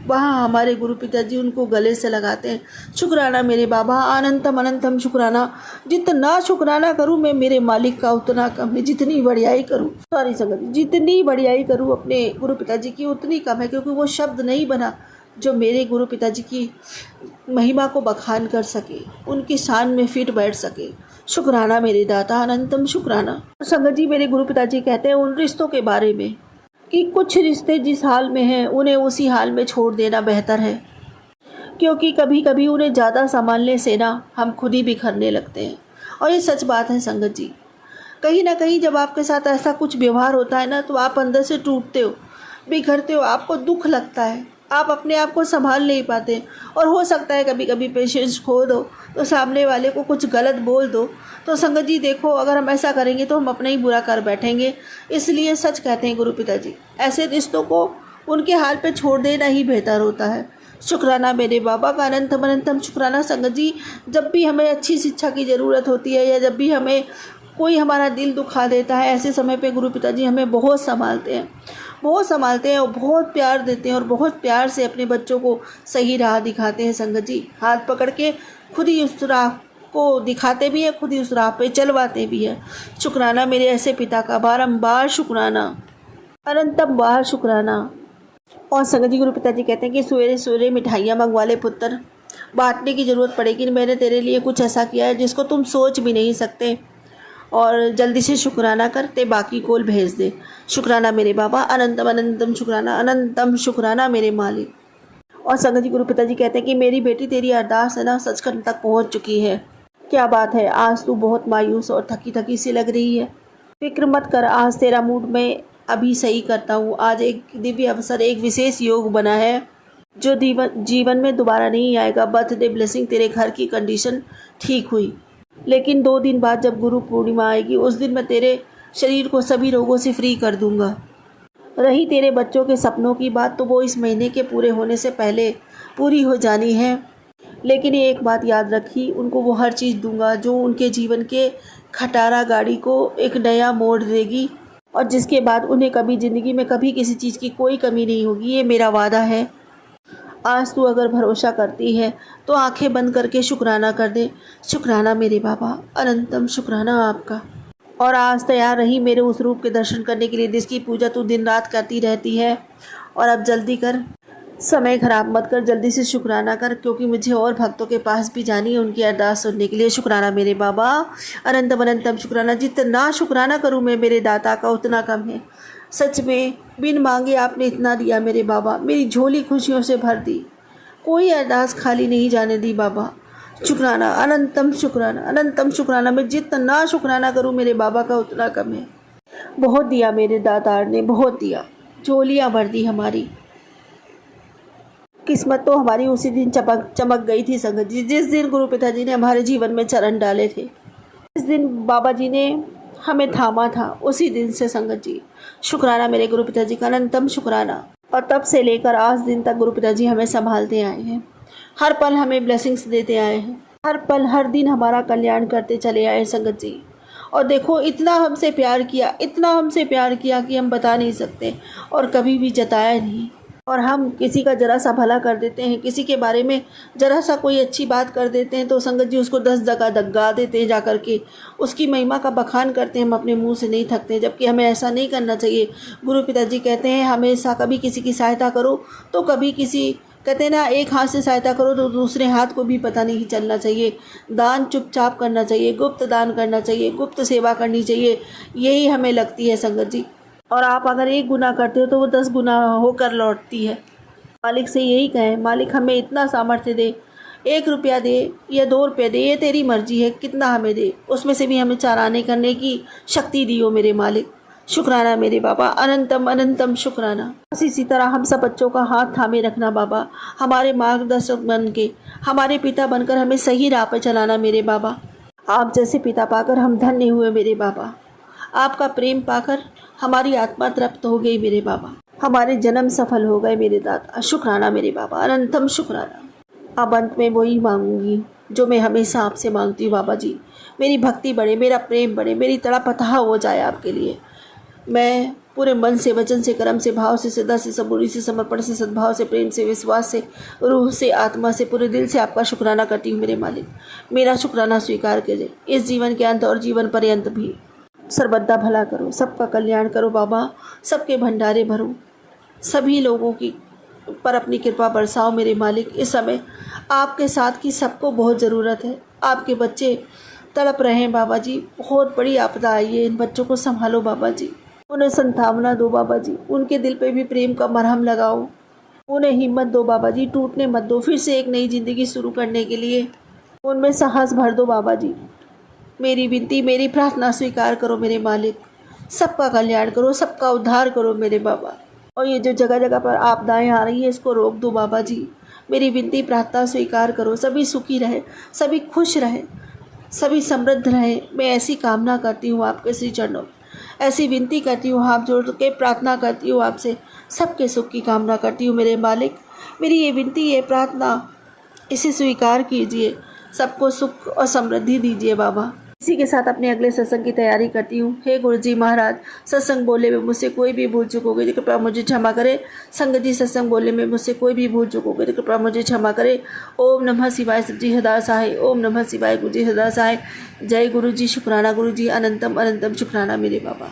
वहाँ हमारे गुरु पिताजी उनको गले से लगाते हैं। शुक्राना मेरे बाबा, अनंतम अनंतम शुक्राना। जितना शुक्राना करूँ मैं मेरे मालिक का उतना कम है। जितनी बढ़ियाई करूँ, सॉरी संगत, जितनी बढ़ियाई करूँ अपने गुरु पिताजी की उतनी कम है, क्योंकि वो शब्द नहीं बना जो मेरे गुरु पिताजी की महिमा को बखान कर सके, उनकी शान में फिट बैठ सके। शुक्राना मेरे दाता, अनंतम शुक्राना। संगत जी, मेरे गुरु पिताजी कहते हैं उन रिश्तों के बारे में कि कुछ रिश्ते जिस हाल में हैं उन्हें उसी हाल में छोड़ देना बेहतर है, क्योंकि कभी कभी उन्हें ज़्यादा संभालने से ना हम खुद ही बिखरने लगते हैं। और ये सच बात है संगत जी। कहीं ना कहीं जब आपके साथ ऐसा कुछ व्यवहार होता है ना, तो आप अंदर से टूटते हो, बिखरते हो, आपको दुख लगता है, आप अपने आप को संभाल नहीं पाते। और हो सकता है कभी कभी पेशेंस खो दो, तो सामने वाले को कुछ गलत बोल दो। तो संगत जी देखो, अगर हम ऐसा करेंगे तो हम अपना ही बुरा कर बैठेंगे। इसलिए सच कहते हैं गुरु पिताजी, ऐसे रिश्तों को उनके हाल पे छोड़ देना ही बेहतर होता है। शुक्राना मेरे बाबा का, अनंतम अनंतम शुक्राना। संगत जी, जब भी हमें अच्छी शिक्षा की ज़रूरत होती है या जब भी हमें कोई हमारा दिल दुखा देता है, ऐसे समय पे गुरु पिताजी हमें बहुत संभालते हैं, बहुत संभालते हैं और बहुत प्यार देते हैं और बहुत प्यार से अपने बच्चों को सही राह दिखाते हैं। संगत जी, हाथ पकड़ के खुद ही उस राह को दिखाते भी है, खुद ही उस राह पे चलवाते भी है। शुक्राना मेरे ऐसे पिता का, बारंबार शुक्राना, अनंतम बार शुक्राना। और संगत जी, गुरु पिताजी कहते हैं कि सवेरे सवेरे मिठाइयाँ मंगवा ले पुत्र, बांटने की ज़रूरत पड़ेगी। मैंने तेरे लिए कुछ ऐसा किया है जिसको तुम सोच भी नहीं सकते, और जल्दी से शुक्राना कर, ते बाकी कोल भेज दे। शुक्राना मेरे बाबा, अनंतम अनंतम शुक्राना, अनंतम शुक्राना मेरे मालिक। और संगत जी, गुरु पिताजी कहते हैं कि मेरी बेटी तेरी अरदास है ना सचखंड तक पहुंच चुकी है। क्या बात है, आज तू बहुत मायूस और थकी थकी सी लग रही है। फिक्र मत कर, आज तेरा मूड मैं अभी सही करता हूँ। आज एक दिव्य अवसर, एक विशेष योग बना है जो जीवन में दोबारा नहीं आएगा। बर्थडे ब्लेसिंग, तेरे घर की कंडीशन ठीक हुई, लेकिन 2 दिन बाद जब गुरु पूर्णिमा आएगी, उस दिन मैं तेरे शरीर को सभी रोगों से फ्री कर दूंगा। रही तेरे बच्चों के सपनों की बात, तो वो इस महीने के पूरे होने से पहले पूरी हो जानी है। लेकिन ये एक बात याद रखी, उनको वो हर चीज़ दूंगा जो उनके जीवन के खटारा गाड़ी को एक नया मोड़ देगी, और जिसके बाद उन्हें कभी ज़िंदगी में कभी किसी चीज़ की कोई कमी नहीं होगी। ये मेरा वादा है। आज तू अगर भरोसा करती है तो आंखें बंद करके शुक्राना कर दे। शुक्राना मेरे बाबा, अनंतम शुक्राना आपका। और आज तैयार रही मेरे उस रूप के दर्शन करने के लिए जिसकी पूजा तू दिन रात करती रहती है। और अब जल्दी कर, समय खराब मत कर, जल्दी से शुक्राना कर, क्योंकि मुझे और भक्तों के पास भी जानी है उनकी अरदास सुनने के लिए। शुक्राना मेरे बाबा, अनंतम अनंतम शुक्राना। जितना शुक्राना करूँ मैं मेरे दाता का उतना कम है। सच में बिन मांगे आपने इतना दिया मेरे बाबा, मेरी झोली खुशियों से भर दी, कोई अरदास खाली नहीं जाने दी बाबा। शुक्राना, अनंतम शुक्राना, अनंतम शुक्राना। मैं जितना शुक्राना करूँ मेरे बाबा का उतना कम है। बहुत दिया मेरे दातार ने, बहुत दिया, झोलियाँ भर दी हमारी। किस्मत तो हमारी उसी दिन चमक गई थी संगत जी, जिस दिन गुरु पिताजी ने हमारे जीवन में चरण डाले थे, जिस दिन बाबा जी ने हमें थामा था, उसी दिन से संगत जी शुक्राना मेरे गुरु पिताजी का, अनंतम शुक्राना। और तब से लेकर आज दिन तक गुरु पिताजी हमें संभालते आए हैं, हर पल हमें ब्लेसिंग्स देते आए हैं, हर पल हर दिन हमारा कल्याण करते चले आए संगत जी। और देखो, इतना हमसे प्यार किया, इतना हमसे प्यार किया कि हम बता नहीं सकते, और कभी भी जताया नहीं। और हम किसी का ज़रा सा भला कर देते हैं, किसी के बारे में ज़रा सा कोई अच्छी बात कर देते हैं, तो संगत जी उसको 10 जगह दगा देते हैं, जा कर के उसकी महिमा का बखान करते हैं। हम अपने मुंह से नहीं थकते, जबकि हमें ऐसा नहीं करना चाहिए। गुरु पिताजी कहते हैं हमेशा कभी किसी की सहायता करो तो कभी किसी, कहते हैं ना, एक हाथ से सहायता करो तो दूसरे हाथ को भी पता नहीं चलना चाहिए। दान चुपचाप करना चाहिए, गुप्त दान करना चाहिए, गुप्त सेवा करनी चाहिए, यही हमें लगती है संगत जी। और आप अगर एक गुनाह करते हो तो वो 10 गुना होकर लौटती है। मालिक से यही कहें, मालिक हमें इतना सामर्थ्य दे, 1 रुपया दे या 2 रुपये दे, ये तेरी मर्जी है, कितना हमें दे, उसमें से भी हमें 4 आने करने की शक्ति दियो मेरे मालिक। शुक्राना मेरे बाबा, अनंतम अनंतम शुक्राना। इसी तरह हम सब बच्चों का हाथ थामे रखना बाबा, हमारे मार्गदर्शक बन के, हमारे पिता बनकर हमें सही राह पर चलाना मेरे बाबा। आप जैसे पिता पाकर हम धन्य हुए मेरे बाबा, आपका प्रेम पाकर हमारी आत्मा तृप्त हो गई मेरे बाबा, हमारे जन्म सफल हो गए मेरे दाता। शुक्राना मेरे बाबा, अनंतम शुक्राना। अब अंत में वही मांगूंगी जो मैं हमेशा आपसे मांगती हूँ बाबा जी, मेरी भक्ति बढ़े, मेरा प्रेम बढ़े, मेरी तड़प अथाह हो जाए आपके लिए। मैं पूरे मन से, वचन से, कर्म से, भाव से, श्रद्धा से, सबूरी से, समर्पण से, सद्भाव से, प्रेम से, विश्वास से, रूह से, आत्मा से, पूरे दिल से आपका शुक्राना करती हूँ मेरे मालिक। मेरा शुक्राना स्वीकार कीजिए। इस जीवन के अंत और जीवन पर्यंत भी सर्वदा भला करो, सबका कल्याण करो बाबा, सबके भंडारे भरो, सभी लोगों की पर अपनी कृपा बरसाओ मेरे मालिक। इस समय आपके साथ की सबको बहुत ज़रूरत है। आपके बच्चे तड़प रहे हैं बाबा जी, बहुत बड़ी आपदा आई है, इन बच्चों को संभालो बाबा जी, उन्हें संतावना दो बाबा जी, उनके दिल पे भी प्रेम का मरहम लगाओ, उन्हें हिम्मत दो बाबा जी, टूटने मत दो, फिर से एक नई ज़िंदगी शुरू करने के लिए उनमें साहस भर दो बाबा जी। मेरी विनती, मेरी प्रार्थना स्वीकार करो मेरे मालिक, सबका कल्याण करो, सबका उद्धार करो मेरे बाबा। और ये जो जगह जगह पर आपदाएं आ रही हैं इसको रोक दो बाबा जी। मेरी विनती प्रार्थना स्वीकार करो, सभी सुखी रहे, सभी खुश रहे, सभी समृद्ध रहे। मैं ऐसी कामना करती हूँ आपके श्री चरणों, ऐसी विनती करती हूँ, हाथ जोड़ के प्रार्थना करती हूँ आपसे, सबके सुख की कामना करती हूँ मेरे मालिक। मेरी ये विनती, ये प्रार्थना, इसे स्वीकार कीजिए, सबको सुख और समृद्धि दीजिए बाबा। इसी के साथ अपने अगले सत्संग की तैयारी करती हूँ। हे गुरु जी महाराज, सत्संग बोले में मुझसे कोई भी भूल चूक हो गई तो कृपया मुझे क्षमा करे। संगत जी, सत्संग बोले में मुझसे कोई भी भूल चूक हो गई तो कृपया मुझे क्षमा करे। ओम नमः शिवाय, शिव जी हृदय सहाय। ओम नमः शिवाय, गुरु जी हृदय सहाय। जय गुरु जी, शुक्राना गुरु जी, अनंतम अनंतम शुक्राना मेरे बाबा।